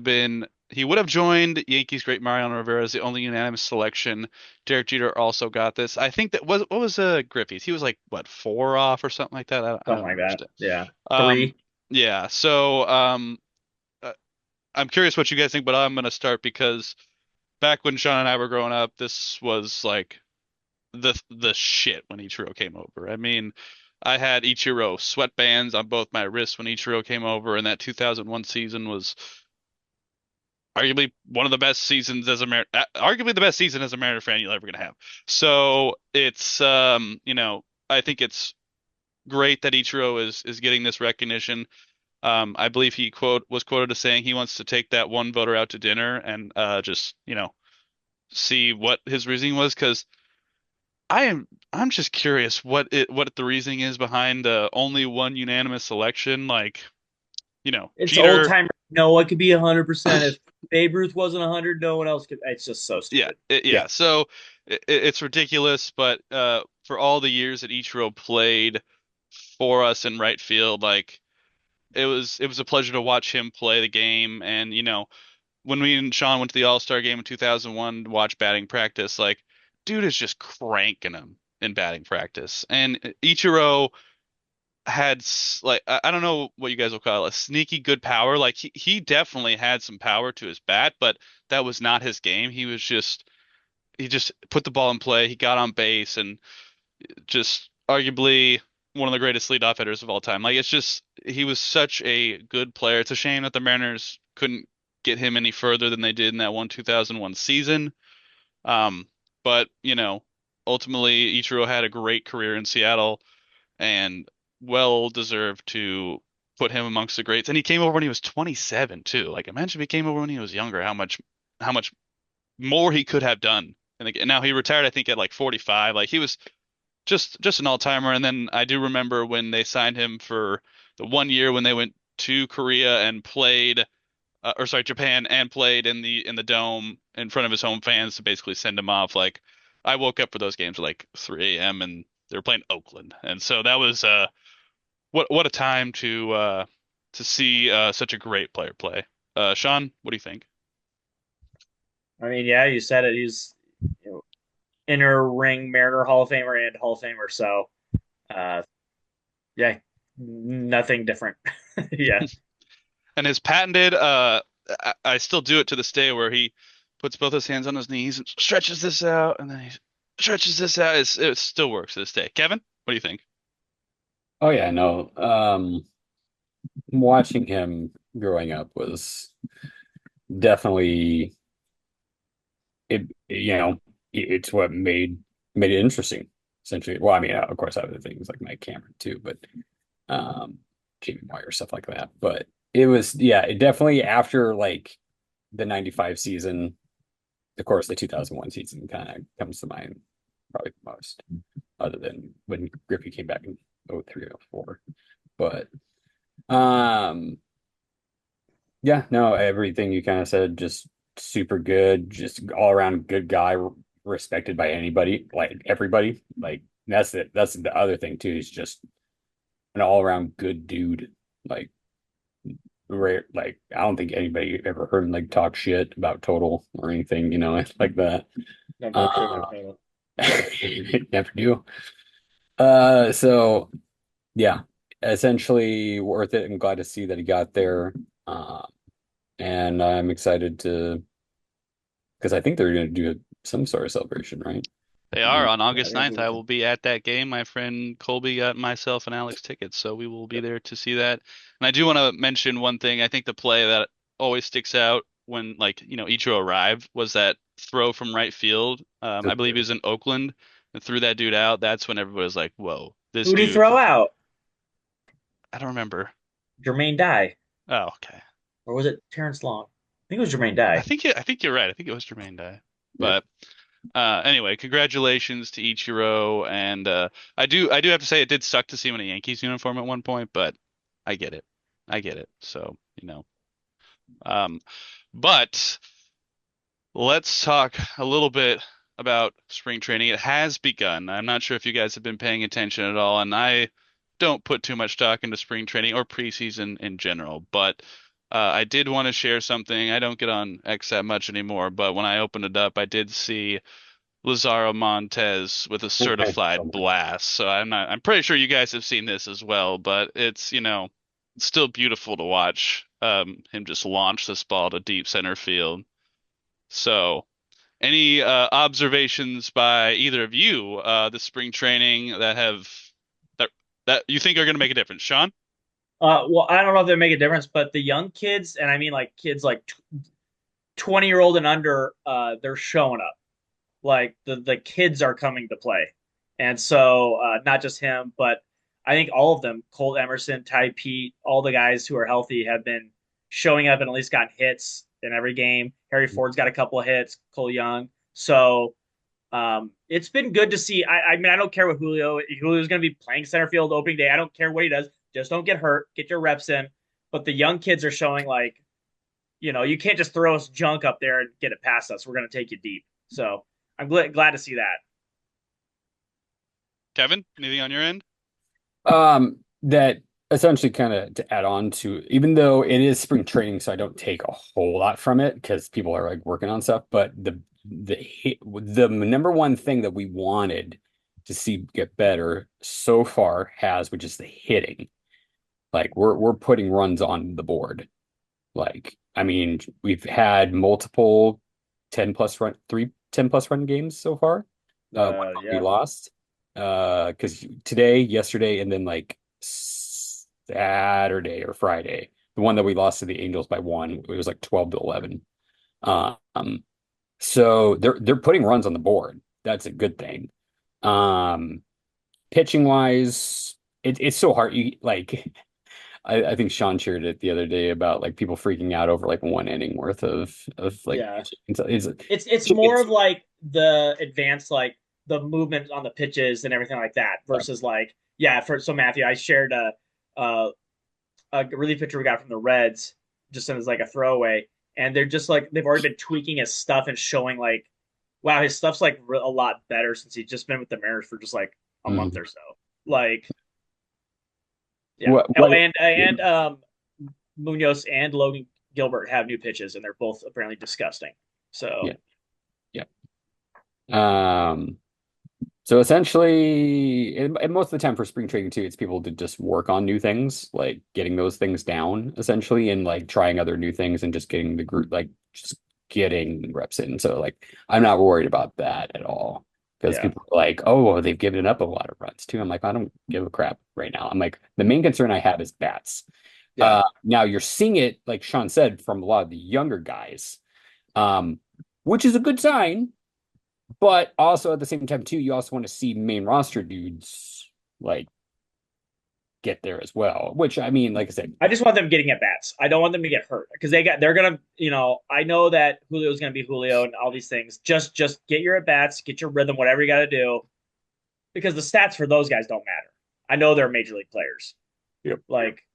have joined Yankees great Mariano Rivera as the only unanimous selection. Derek Jeter also got this. I think that was what was Griffey's? He was like what, four off or something like that. I Something don't like that. understand. Yeah. Um, Three. yeah. So uh, I'm curious what you guys think, but I'm gonna start because back when Sean and I were growing up, this was like the shit when Ichiro came over. I mean, I had Ichiro sweatbands on both my wrists when Ichiro came over, and that 2001 season was arguably one of the best seasons arguably the best season as a Mariner fan you're ever gonna have. So it's I think it's great that Ichiro is getting this recognition. I believe he was quoted as saying he wants to take that one voter out to dinner and just see what his reasoning was because I'm just curious what the reasoning is behind the only one unanimous selection. Like, It's old Jeter. timer. No one could be 100%. If Babe Ruth wasn't 100, no one else could. It's just so Yeah, stupid. yeah, yeah. So it's ridiculous, but for all the years that Ichiro played for us in right field, like it was a pleasure to watch him play the game. And when we and Sean went to the All-Star game in 2001 to watch batting practice, like dude is just cranking him in batting practice. And Ichiro had like I don't know what you guys will call it, a sneaky good power. Like he definitely had some power to his bat, but that was not his game. He just put the ball in play. He got on base and just arguably one of the greatest leadoff hitters of all time. Like it's just he was such a good player. It's a shame that the Mariners couldn't get him any further than they did in that 2001 season. Um, but ultimately Ichiro had a great career in Seattle and well deserved to put him amongst the greats. And he came over when he was 27 too. Like imagine if he came over when he was younger, how much more he could have done. And now he retired, I think, at like 45. Like he was just an all-timer. And then I do remember when they signed him for the 1 year when they went to Korea and played, or sorry, Japan, and played in the dome in front of his home fans to basically send him off. Like I woke up for those games at like 3 a.m. and they were playing Oakland, and so that was what a time to see such a great player play. Sean, what do you think? I mean, yeah, you said it. He's, you know, inner ring Mariner Hall of Famer and Hall of Famer. So, uh, yeah, nothing different. Yeah. And his patented, I still do it to this day, where he puts both his hands on his knees and stretches this out, and then he stretches this out. It still works to this day. Kevin, what do you think? Oh yeah, no. Watching him growing up was definitely it's what made it interesting, essentially. Well, I mean, of course, other things like Mike Cameron too, but um, Jamie Moyer stuff like that. But it was, yeah, it definitely after like the '95 season, of course, the 2001 season kind of comes to mind probably the most, other than when Griffey came back in '03 or '04. But um, yeah, no, everything you kind of said, just super good, just all around good guy, respected by anybody, like everybody. Like that's it. That's the other thing too, is just an all around good dude. Like rare, like I don't think anybody ever heard him like talk shit about Total or anything, like that. Never Uh, sugarcoat never do. So yeah, essentially worth it. I'm glad to see that he got there. Uh, and I'm excited to because I think they're going to do some sort of celebration, right? They are And on Yeah, August they're gonna 9th. do I it. will be at that game. My friend Colby got myself and Alex tickets, so we will be there to see that. And I do want to mention one thing. I think the play that always sticks out when, like, Ichiro arrived was that throw from right field. I believe he was in Oakland and threw that dude out. That's when everybody was like, "Whoa, this Who'd he dude." throw out? I don't remember. Jermaine Dye, Oh, okay. or was it Terrence Long? I think it was Jermaine I Dye. think I think you're right. I think it was Jermaine Dye. yeah. But anyway, congratulations to Ichiro, and I do have to say it did suck to see him in a Yankees uniform at one point, but I get it. I get it. So, um, but let's talk a little bit about spring training. It has begun. I'm not sure if you guys have been paying attention at all, and I don't put too much stock into spring training or preseason in general, but I did want to share something. I don't get on X that much anymore, but when I opened it up, I did see Lazaro Montez with a certified blast. So I'm pretty sure you guys have seen this as well, but it's still beautiful to watch him just launch this ball to deep center field. So, any observations by either of you this spring training that that you think are going to make a difference? Sean? Well, I don't know if they make a difference, but the young kids, and I mean like kids like 20-year-old and under, they're showing up. Like the kids are coming to play, and so not just him, but I think all of them, Colt Emerson, Ty Pete, all the guys who are healthy have been showing up and at least gotten hits in every game. Harry Ford's got a couple of hits, Cole Young. So it's been good to see. I mean, I don't care what Julio's going to be playing center field opening day. I don't care what he does. Just don't get hurt. Get your reps in. But the young kids are showing like, you can't just throw us junk up there and get it past us. We're going to take you deep. So I'm glad to see that. Kevin? Anything on your end? That essentially kind of to add on to, even though it is spring training, so I don't take a whole lot from it because people are like working on stuff, but the number one thing that we wanted to see get better so far has, which is the hitting. Like we're putting runs on the board. Like, I mean, we've had multiple 10 plus run, 3 10 plus run games so far. One we Yeah. lost. Because today, yesterday, and then like Saturday or Friday, the one that we lost to the Angels by one, it was like 12-11. Um, so they're putting runs on the board. That's a good thing. Um, Pitching wise, it's so hard. You like I think Sean shared it the other day about like people freaking out over like one inning worth of like Yeah. It's more it's of like the advanced like the movement on the pitches and everything like that versus like yeah for so Matthew I shared a a relief pitcher we got from the Reds just as like a throwaway and they're just like they've already been tweaking his stuff and showing like wow his stuff's like a lot better since he's just been with the Mariners for just like a month mm. or so like yeah What oh and Munoz and Logan Gilbert have new pitches and they're both apparently disgusting so yeah yeah um so essentially and most of the time for spring training too it's people to just work on new things like getting those things down essentially and like trying other new things and just getting the group like just getting reps in so like I'm not worried about that at all because yeah people are like oh well, they've given up a lot of runs too I'm like I don't give a crap right now I'm like the main concern I have is bats yeah now you're seeing it like Sean said from a lot of the younger guys um which is a good sign but also at the same time, too, you also want to see main roster dudes like get there as well. Which I mean, like I said, I just want them getting at bats. I don't want them to get hurt because they're gonna I know that Julio's gonna be Julio and all these things. Just get your at bats, get your rhythm, whatever you got to do because the stats for those guys don't matter. I know they're major league players, yep. like,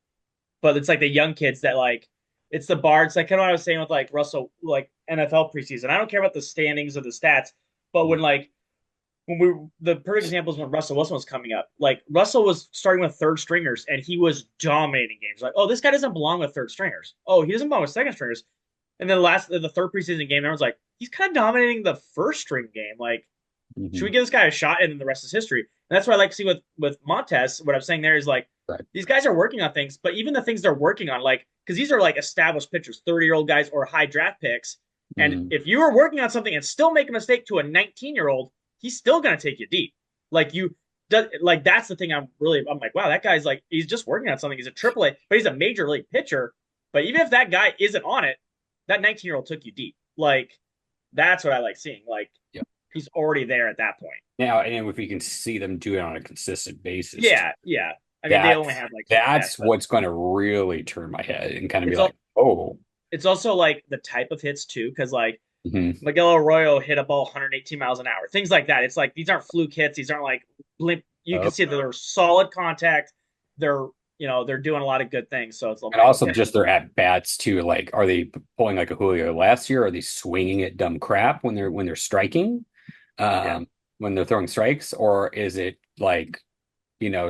but it's like the young kids that like it's the bar. It's like kind of what I was saying with like Russell, like NFL preseason. I don't care about the standings or the stats, but when we the perfect example is when Russell Wilson was coming up. Like Russell was starting with third stringers and he was dominating games. Like, oh, this guy doesn't belong with third stringers. Oh, he doesn't belong with second stringers. And then the third preseason game, everyone's like, he's kind of dominating the first string game. Like, should we Mm-hmm. give this guy a shot? And then the rest is history. And that's what I like to see with Montez. What I'm saying there is like Right. these guys are working on things, but even the things they're working on, like because these are like established pitchers, 30-year-old guys or high draft picks. And Mm-hmm. if you were working on something and still make a mistake to a 19-year-old, he's still gonna take you deep. Like like that's the thing I'm like, wow, that guy's like he's just working on something. He's a AAA, but he's a major league pitcher. But even if that guy isn't on it, that 19-year-old took you deep. Like that's what I like seeing. Like Yep. he's already there at that point. Now, and if we can see them do it on a consistent basis, Yeah, yeah. I mean, they only that's have like two at bats, that's but what's going to really turn my head and kind of be it's like, all oh, it's also like the type of hits too, because like mm-hmm. Miguel Arroyo hit a ball 118 miles an hour, things like that. It's like these aren't fluke hits. These aren't like blimp. You can Oh. see that they're solid contact. They're they're doing a lot of good things. So it's And like also okay, just their at bats too. Like, are they pulling like a Julio last year? Are they swinging at dumb crap when they're striking, yeah, when they're throwing strikes, or is it like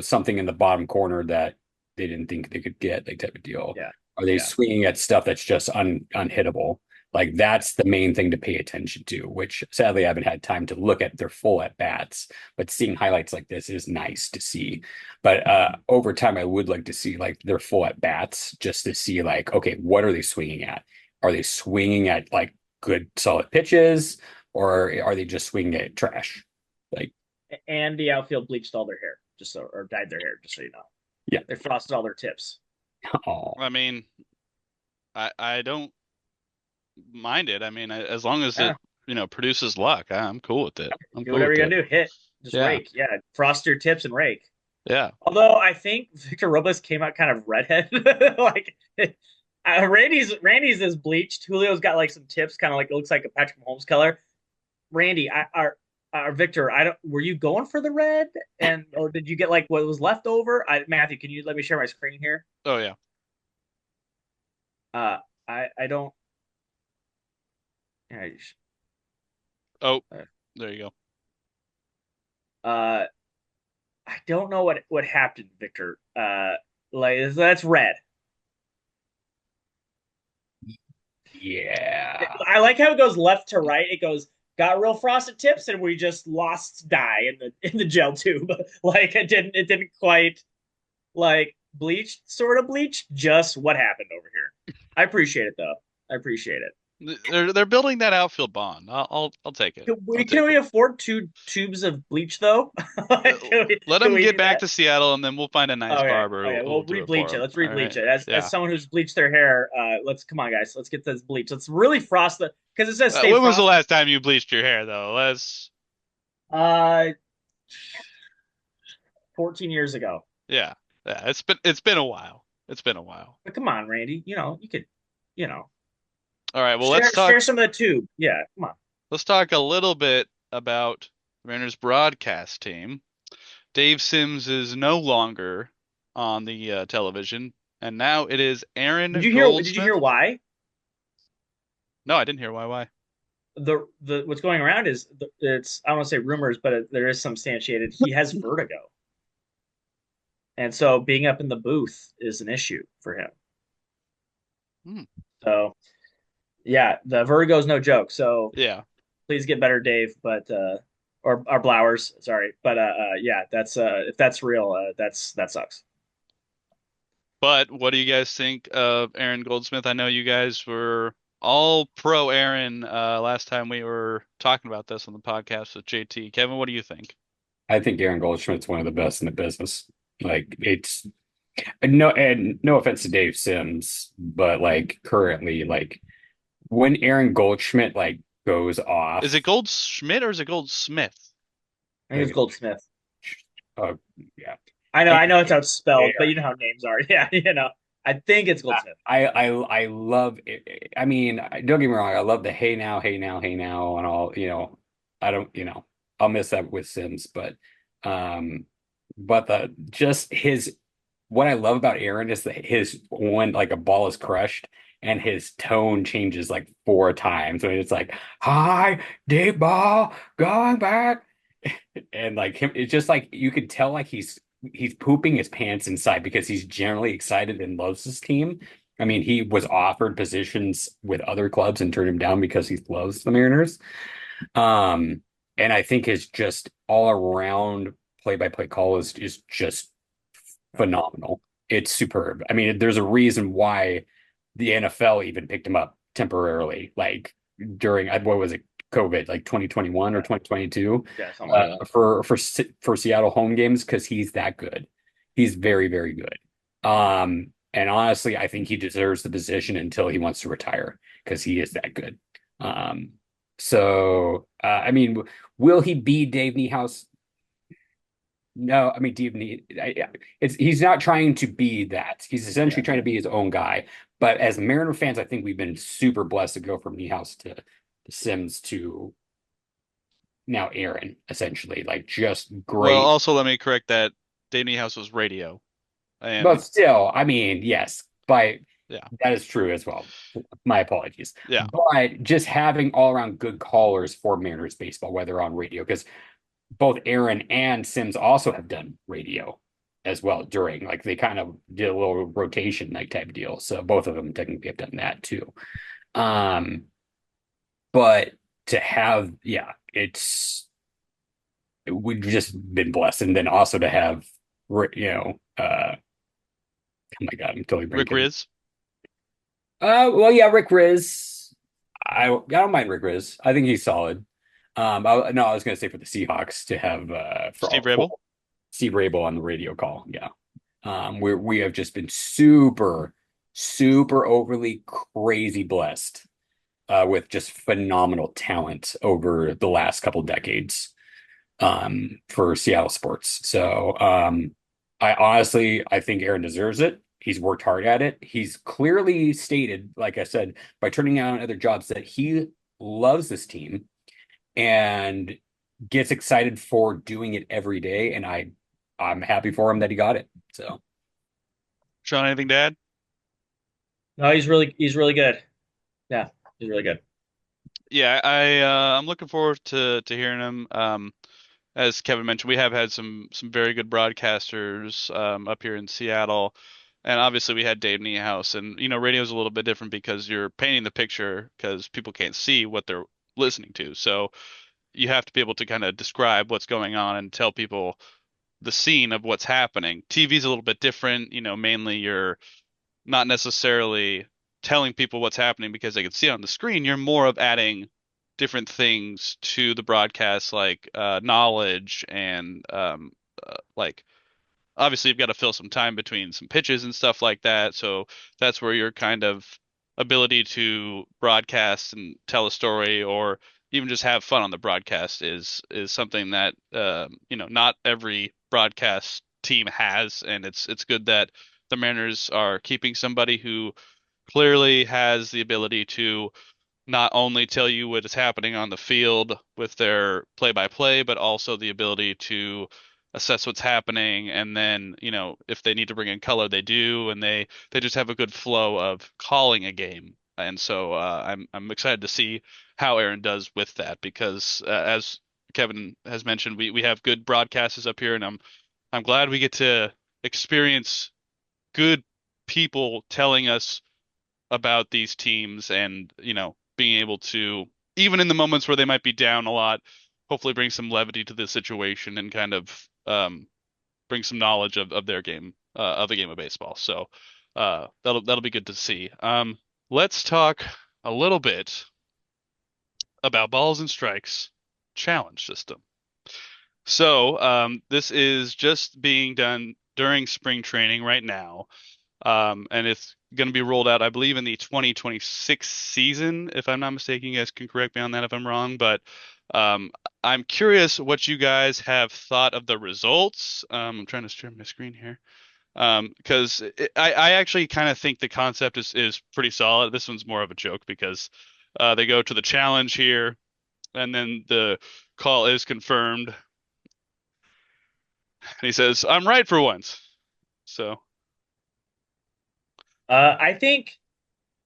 something in the bottom corner that they didn't think they could get, like type of deal? yeah, Are they yeah, swinging at stuff that's just unhittable? Like that's the main thing to pay attention to, which sadly I haven't had time to look at their full at bats, but seeing highlights like this is nice to see. But over time, I would like to see like their full at bats just to see like, okay, what are they swinging at? Are they swinging at like good solid pitches, or are they just swinging at trash? Like, and the outfield bleached all their hair, just so or dyed their hair, just so you know. yeah, They frosted all their tips. oh, I mean, I don't mind it. I mean, as long as Yeah, it produces luck, I'm cool with it. I'm do cool whatever with you're it. gonna do. Hit, just Yeah, rake. Yeah, frost your tips and rake. yeah. Although I think Victor Robles came out kind of redhead, like Randy's is bleached. Julio's got like some tips, kind of like it looks like a Patrick Mahomes color. Randy, our Victor, I don't. Were you going for the red, and or did you get like what was left over? Matthew, can you let me share my screen here? Oh yeah. Uh, I don't. Yeah, Oh, there you go. uh, I don't know what happened, Victor. Like that's red. yeah. I like how it goes left to right. It goes got real frosted tips, and we just lost dye in the gel tube. Like it didn't quite like bleached, sort of bleached. Just what happened over here. I appreciate it though. I appreciate it. They're building that outfield bond. I'll take it. I'll Can take we it. afford two tubes of bleach though? Like, Let can them we get do back that? to Seattle, and then we'll find a nice Okay, barber okay. who'll We'll do it for re-bleach it. them. Let's All re-bleach right. it. As Yeah. someone who's bleached their hair, let's come on, guys. Let's get this bleach. Let's really frost the because it says stay When was the frosted. last time you bleached your hair, though? Let's. Uh, 14 years ago. Yeah. Yeah. It's been a while. It's been a while. But come on, Randy. You could, you know, All right, well share some of the tube. Yeah, come on. let's talk a little bit about the Mariners broadcast team. Dave Sims is no longer on the television, and now it is Did Aaron you hear? Did you hear Goldsmith. why? No, I didn't hear why. Why? The what's going around is it's I don't want to say rumors, but there is some substantiated. He has vertigo, and so being up in the booth is an issue for him. Hmm. So yeah, the vertigo is no joke. So Yeah, please get better, Dave. But or Blowers, sorry. But yeah, that's if that's real, that sucks. but what do you guys think of Aaron Goldsmith? I know you guys were all pro Aaron last time we were talking about this on the podcast with JT. Kevin, what do you think? I think Aaron Goldschmidt's one of the best in the business. Like it's and no offense to Dave Sims, but like currently, like when Aaron Goldschmidt like goes Is it off, Goldschmidt or is it Goldsmith? I think it's like Goldsmith. uh, yeah, I know it's yeah, outspelled, but you know how names are. Yeah, I think it's Goldsmith. I love it. I mean, don't get me wrong. I love the hey now, and all. I don't. I'll miss that with Sims, um, but the just his. What I love about Aaron is that his when like a ball is crushed and his tone changes like four times. And it's like, hi, deep ball, going back. And like him, it's just like you could tell like he's pooping his pants inside because he's generally excited and loves his team. I mean, he was offered positions with other clubs and turned him down because he loves the Mariners. Um, and I think his just all around play-by-play call is just phenomenal. It's superb. I mean, there's a reason why the NFL even picked him up temporarily, like during what was it, COVID, like 2021 or 2022, Yeah, something like that. for Seattle home games because he's that good. He's very, very good. And honestly, I think he deserves the position until he wants to retire because he is that good. Um, I mean, will he be Dave Niehaus? No, I mean, he's not trying to be that. He's essentially Yeah. trying to be his own guy. But as Mariner fans, I think we've been super blessed to go from Niehaus to Sims to now Aaron, essentially. Like just Well, great. also let me correct that Danny House was radio, But and still, I mean, yes, but yeah, that is true as well. My apologies. yeah. But just having all around good callers for Mariners baseball, whether on radio, because both Aaron and Sims also have done radio as well during like they kind of did a little rotation like type deal. So both of them technically have done that too. Um, but to have, yeah, we've just been blessed, and then also to have, oh my God, I'm totally Rick blanking. Riz. Well, yeah, Rick Riz. I don't mind Rick Riz. I think he's solid. No, I was gonna say for the Seahawks to have Steve for Rabel. Steve Rabel on the radio call. Yeah. We have just been super, super overly crazy blessed with just phenomenal talent over the last couple decades for Seattle sports. So I think Aaron deserves it. He's worked hard at it. He's clearly stated, like I said, by turning down other jobs that he loves this team and gets excited for doing it every day. And I'm happy for him that he got it. So Sean, anything to add? No, he's really good. Yeah, he's really good. Yeah, I'm looking forward to hearing him. As Kevin mentioned, we have had some very good broadcasters up here in Seattle, and obviously we had Dave Niehaus, and radio's a little bit different because you're painting the picture because people can't see what they're listening to. So you have to be able to kind of describe what's going on and tell people the scene of what's happening. TV's a little bit different, mainly you're not necessarily telling people what's happening because they can see it on the screen. You're more of adding different things to the broadcast, like knowledge and like obviously you've got to fill some time between some pitches and stuff like that. So that's where your kind of ability to broadcast and tell a story or even just have fun on the broadcast is something that not every broadcast team has, and it's good that the Mariners are keeping somebody who clearly has the ability to not only tell you what is happening on the field with their play-by-play, but also the ability to assess what's happening. And then, if they need to bring in color, they do, and they just have a good flow of calling a game. And so I'm excited to see how Aaron does with that because as Kevin has mentioned, we have good broadcasters up here, and I'm glad we get to experience good people telling us about these teams and, being able to, even in the moments where they might be down a lot, hopefully bring some levity to the situation and kind of bring some knowledge of their game, of the game of baseball. So that'll be good to see. Let's talk a little bit about balls and strikes challenge system. So this is just being done during spring training right now. And it's going to be rolled out, I believe, in the 2026 season, if I'm not mistaken. You guys can correct me on that if I'm wrong, but um, I'm curious what you guys have thought of the results. I'm trying to share my screen here. Because I actually kind of think the concept is pretty solid. This one's more of a joke because they go to the challenge here, and then the call is confirmed, and he says, "I'm right for once." So I think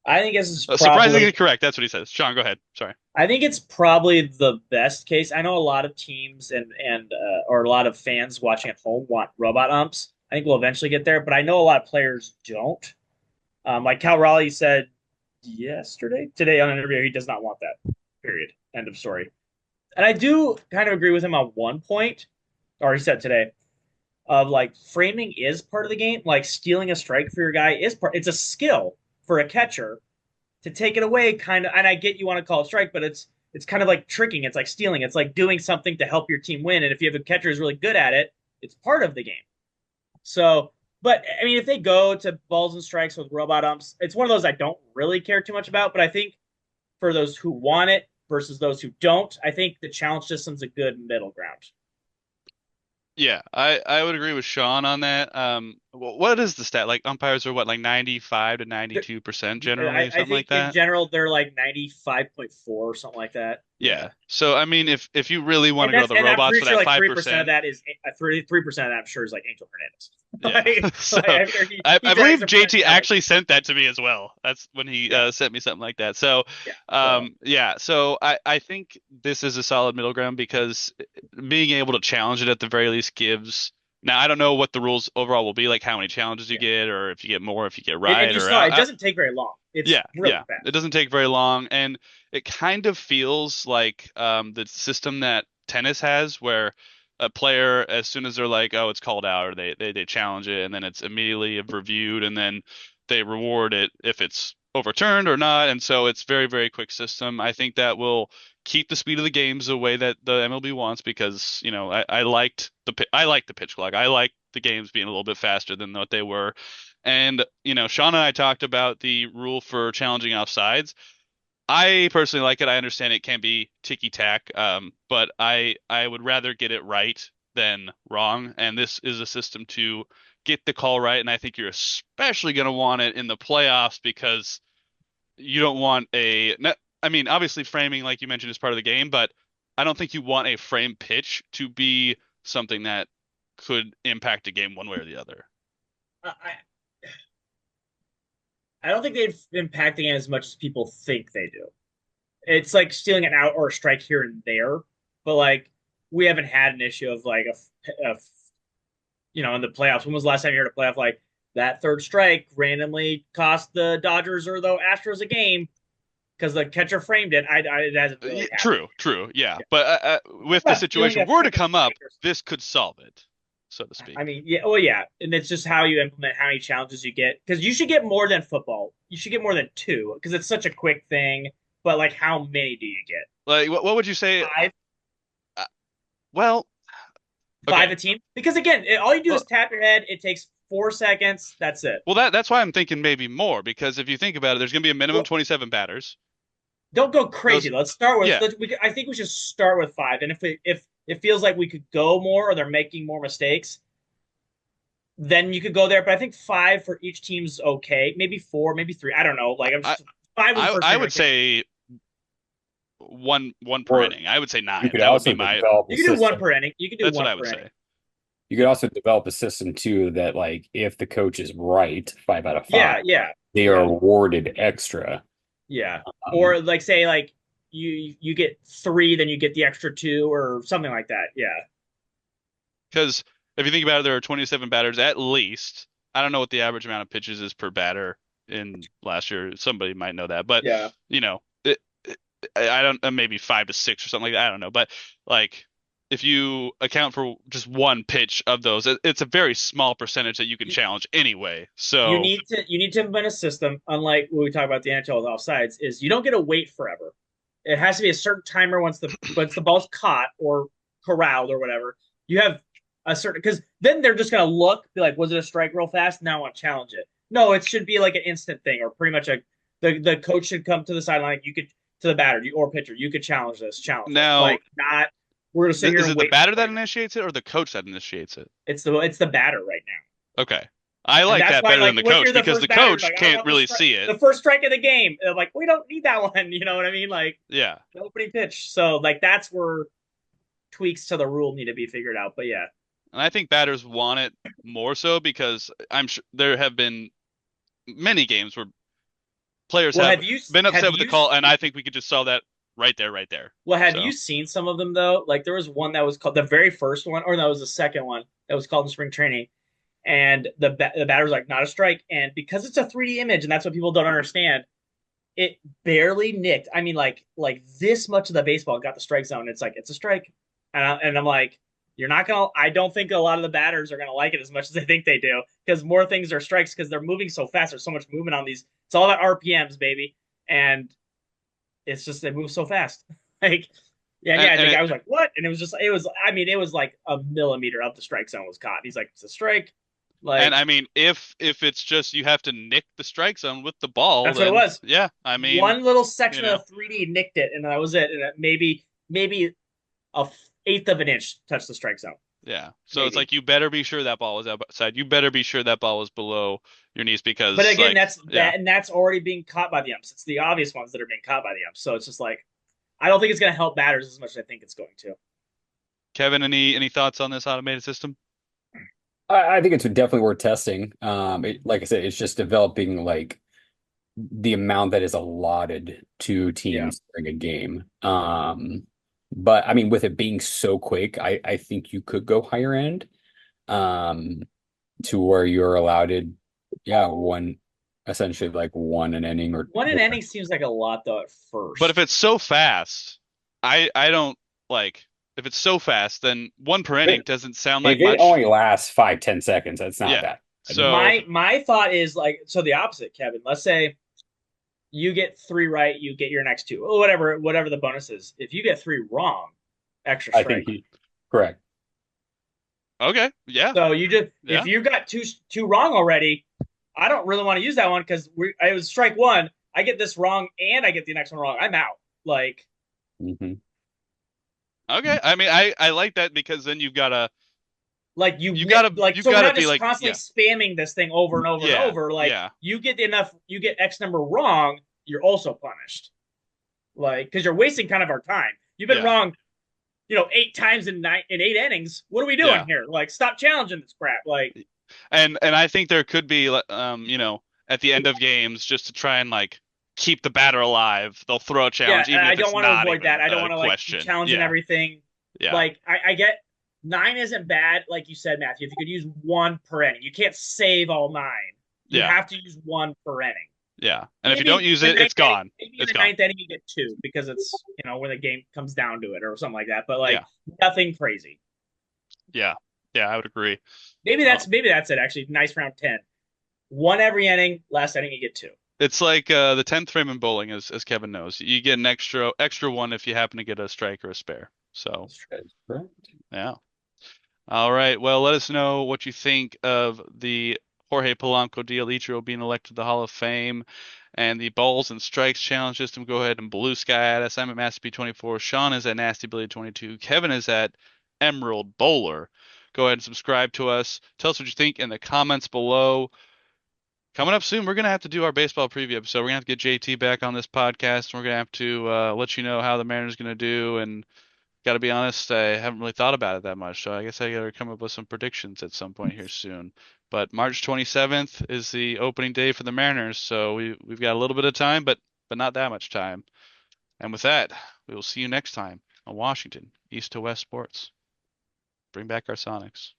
this is surprisingly probably correct. That's what he says. Sean, go ahead. Sorry. I think it's probably the best case. I know a lot of teams and or a lot of fans watching at home want robot umps. I think we'll eventually get there, but I know a lot of players don't. Like Cal Raleigh said today on an interview, he does not want that. Period. End of story. And I do kind of agree with him on one point, or he said today, of like framing is part of the game. Like stealing a strike for your guy is part. It's a skill for a catcher to take it away, kind of. And I get you want to call it strike, but it's kind of like tricking. It's like stealing. It's like doing something to help your team win. And if you have a catcher who's really good at it, it's part of the game. So, but I mean, if they go to balls and strikes with robot umps, it's one of those I don't really care too much about. But I think for those who want it versus those who don't, I think the challenge system's a good middle ground. Yeah, I would agree with Sean on that. What is the stat? Like umpires are what, like 95 to 92% generally, I something like think in that? general they're like 95.4 or something like that. Yeah. Yeah. So I mean, if you really want And to go to that's the and I'm robots pretty for sure that like 3% of 5%, that is 3% of that I'm sure is like Angel Hernandez. yeah. So I'm sure he I drags believe a pretty JT high. actually sent that to me as well. That's when he Yeah. sent me something like that. So Yeah. So yeah. So I think this is a solid middle ground because being able to challenge it at the very least gives. Now I don't know what the rules overall will be, like how many challenges you yeah. get, or if you get more, if you get And right you or saw it out. doesn't take very long. It's Yeah, really yeah. It fast. doesn't take very long, and it kind of feels like the system that tennis has, where a player, as soon as they're like, "Oh, it's called out," or they challenge it, and then it's immediately reviewed, and then they reward it if it's overturned or not, and so it's very, very quick system. I think that will keep the speed of the games the way that the MLB wants because I liked the pitch clock. I liked the games being a little bit faster than what they were. And, Sean and I talked about the rule for challenging offsides. I personally like it. I understand it can be ticky-tack, but I would rather get it right than wrong. And this is a system to get the call right. And I think you're especially going to want it in the playoffs because you don't want I mean, obviously framing, like you mentioned, is part of the game, but I don't think you want a frame pitch to be something that could impact a game one way or the other. I I don't think they've impact the game as much as people think they do. It's like stealing an out or a strike here and there, but like we haven't had an issue of like a in the playoffs. When was the last time you heard a playoff like that third strike randomly cost the Dodgers or the Astros a game because the catcher framed it? It hasn't really happened. True, true, yeah. But with the About stealing situation a were to freaking come up, strike or this could solve it, so to I speak. mean, yeah, well, yeah, and it's just how you implement how many challenges you get because you should get more than football. You should get more than two because it's such a quick thing. But like, how many do you get? Like, what would you say? Five, Uh, well, five okay. a team? Because again, all you do Well, is tap your head. It takes 4 seconds. That's it. well, that's why I'm thinking maybe more because if you think about it, there's going to be a minimum Well, 27 batters. don't go crazy. Those, Let's start with. yeah, I think we should start with five. And if it feels like we could go more or they're making more mistakes, then you could go there. But I think five for each team's okay. Maybe four, maybe three. I don't know. Like I'm I just five was the first I thing that would came. say one per Or inning. I would say you nine. could That would also be my. develop a You can do one system. per inning. You can do That's what one I would per inning. say. You could also develop a system too that like if the coach is right, 5 out of 5, Yeah, yeah, they are yeah, awarded extra. yeah. Um, Or like say like you get three, then you get the extra two or something like that. Yeah, Because if you think about it, there are 27 batters at least. I don't know what the average amount of pitches is per batter in last year. Somebody might know that, but yeah. you know, I don't maybe 5 to 6 or something like that. I don't know, but like if you account for just one pitch of those, it's a very small percentage that you can You, challenge anyway. you So need to implement a system, unlike what we talk about the NHL with offsides, is you don't get to wait forever. It has to be a certain timer once the ball's caught or corralled or whatever. You have a certain because then they're just gonna look, be like, was it a strike real fast? Now I want to challenge it. No, it should be like an instant thing, or pretty much the coach should come to the sideline. You could to the batter or pitcher. You could challenge it. now, Like not we're gonna sit here is and it the wait for batter that 20 minutes. initiates it or the coach that initiates it? It's the batter right now. Okay. I And like that's that why, better than like, the when coach you're the because first the batter, you're coach like, I can't want really see it. the first strike of the game. And I'm like, we don't need that one. You know what I mean? Like, Yeah. the opening pitch. So, like, that's where tweaks to the rule need to be figured out. But yeah. And I think batters want it more so because I'm sure there have been many games where players Well, have have you been have upset with the you call, and I think we could just solve that right there. well have you So seen some of them though? Like, there was one that was called the very first one, or no, it was the second one that was called in spring training, and the batter was like not a strike, and because it's a 3D image, and that's what people don't understand, it barely nicked. I mean, like this much of the baseball got the strike zone. It's like it's a strike, and I'm like, you're not gonna. I don't think a lot of the batters are gonna like it as much as they think they do because more things are strikes because they're moving so fast. There's so much movement on these. It's all about RPMs, baby, and it's just they move so fast. Like, yeah, and yeah. and The guy it was like, "What?" And it was just, it was. I mean, it was like a millimeter of the strike zone was caught. He's like, "It's a strike." and Like I mean if it's just you have to nick the strike zone with the ball, that's what it then was. yeah, I mean, One little you section know, of 3D nicked it, and that was it. And maybe a eighth of an inch touched the strike zone. yeah. So it's Maybe. like you better be sure that ball was outside. You better be sure that ball was below your knees But because again, like that's yeah. that, and that's already being caught by the umps. It's the obvious ones that are being caught by the umps. So it's just like I don't think it's going to help batters as much as I think it's going to. Kevin, any thoughts on this automated system? I think it's definitely worth testing. Like I said, it's just developing like the amount that is allotted to Yeah. teams during a game. But I mean, with it being so quick, I think you could go higher end, um, to where you're allotted, yeah, one essentially like one an inning or One in more. inning seems like a lot though at But if first. it's so fast, I don't like if it's so fast, then one per inning If doesn't sound like it much. only lasts 5, 10 seconds, that's not Yeah. bad. So My thought is like so the opposite, Kevin. Let's say you get three right, you get your next two, or whatever the bonus is. If you get three wrong, extra I think strike. he correct. okay, yeah, So you just if yeah, you got two wrong already, I don't really want to use that one because it was strike one. I get this wrong and I get the next one wrong. I'm out. Like Hmm. okay. I mean, I like that because then like you so we're gotta not be just like constantly yeah, spamming this thing over and over and yeah, over. Like yeah, you get X number wrong, you're also punished. Like because you're wasting kind of our time. You've been yeah, wrong, eight times in 8 innings. What are we doing yeah. here? Like stop challenging this crap. Like And I think there could be at the end of games just to try and like keep the batter alive, they'll throw a yeah, challenge even I if don't it's want to not avoid that. even I don't a want to like keep question. challenging Yeah, everything. yeah, Like I get nine isn't bad, like you said, Matthew. If you could use one per inning, you can't save all nine. You yeah, have to use one per inning. yeah. And if you don't Maybe use the it, it's ninth inning, gone. maybe in It's the gone. ninth inning you get two because it's when the game comes down to it or something like that. But like Yeah, nothing crazy. yeah, yeah. I would agree. Maybe that's it. Actually, nice round 10. One every inning. Last inning you get two. It's like the 10th frame in bowling, as Kevin knows. You get an extra one if you happen to get a strike or a spare. So Correct. yeah. All right. Well, let us know what you think of the Jorge Polanco deal, Ichiro being elected to the Hall of Fame, and the balls and strikes challenge system. Go ahead and blue sky at us. I'm at Master B24. Sean is at Nasty Billy 22. Kevin is at Emerald Bowler. Go ahead and subscribe to us. Tell us what you think in the comments below. Coming up soon, we're gonna have to do our baseball preview episode. We're gonna have to get JT back on this podcast. And we're gonna have to let you know how the Mariners gonna do. And gotta be honest, I haven't really thought about it that much. So I guess I gotta come up with some predictions at some point here soon. But March 27th is the opening day for the Mariners, so we've got a little bit of time, but not that much time. And with that, we will see you next time on Washington East to West Sports. Bring back our Sonics.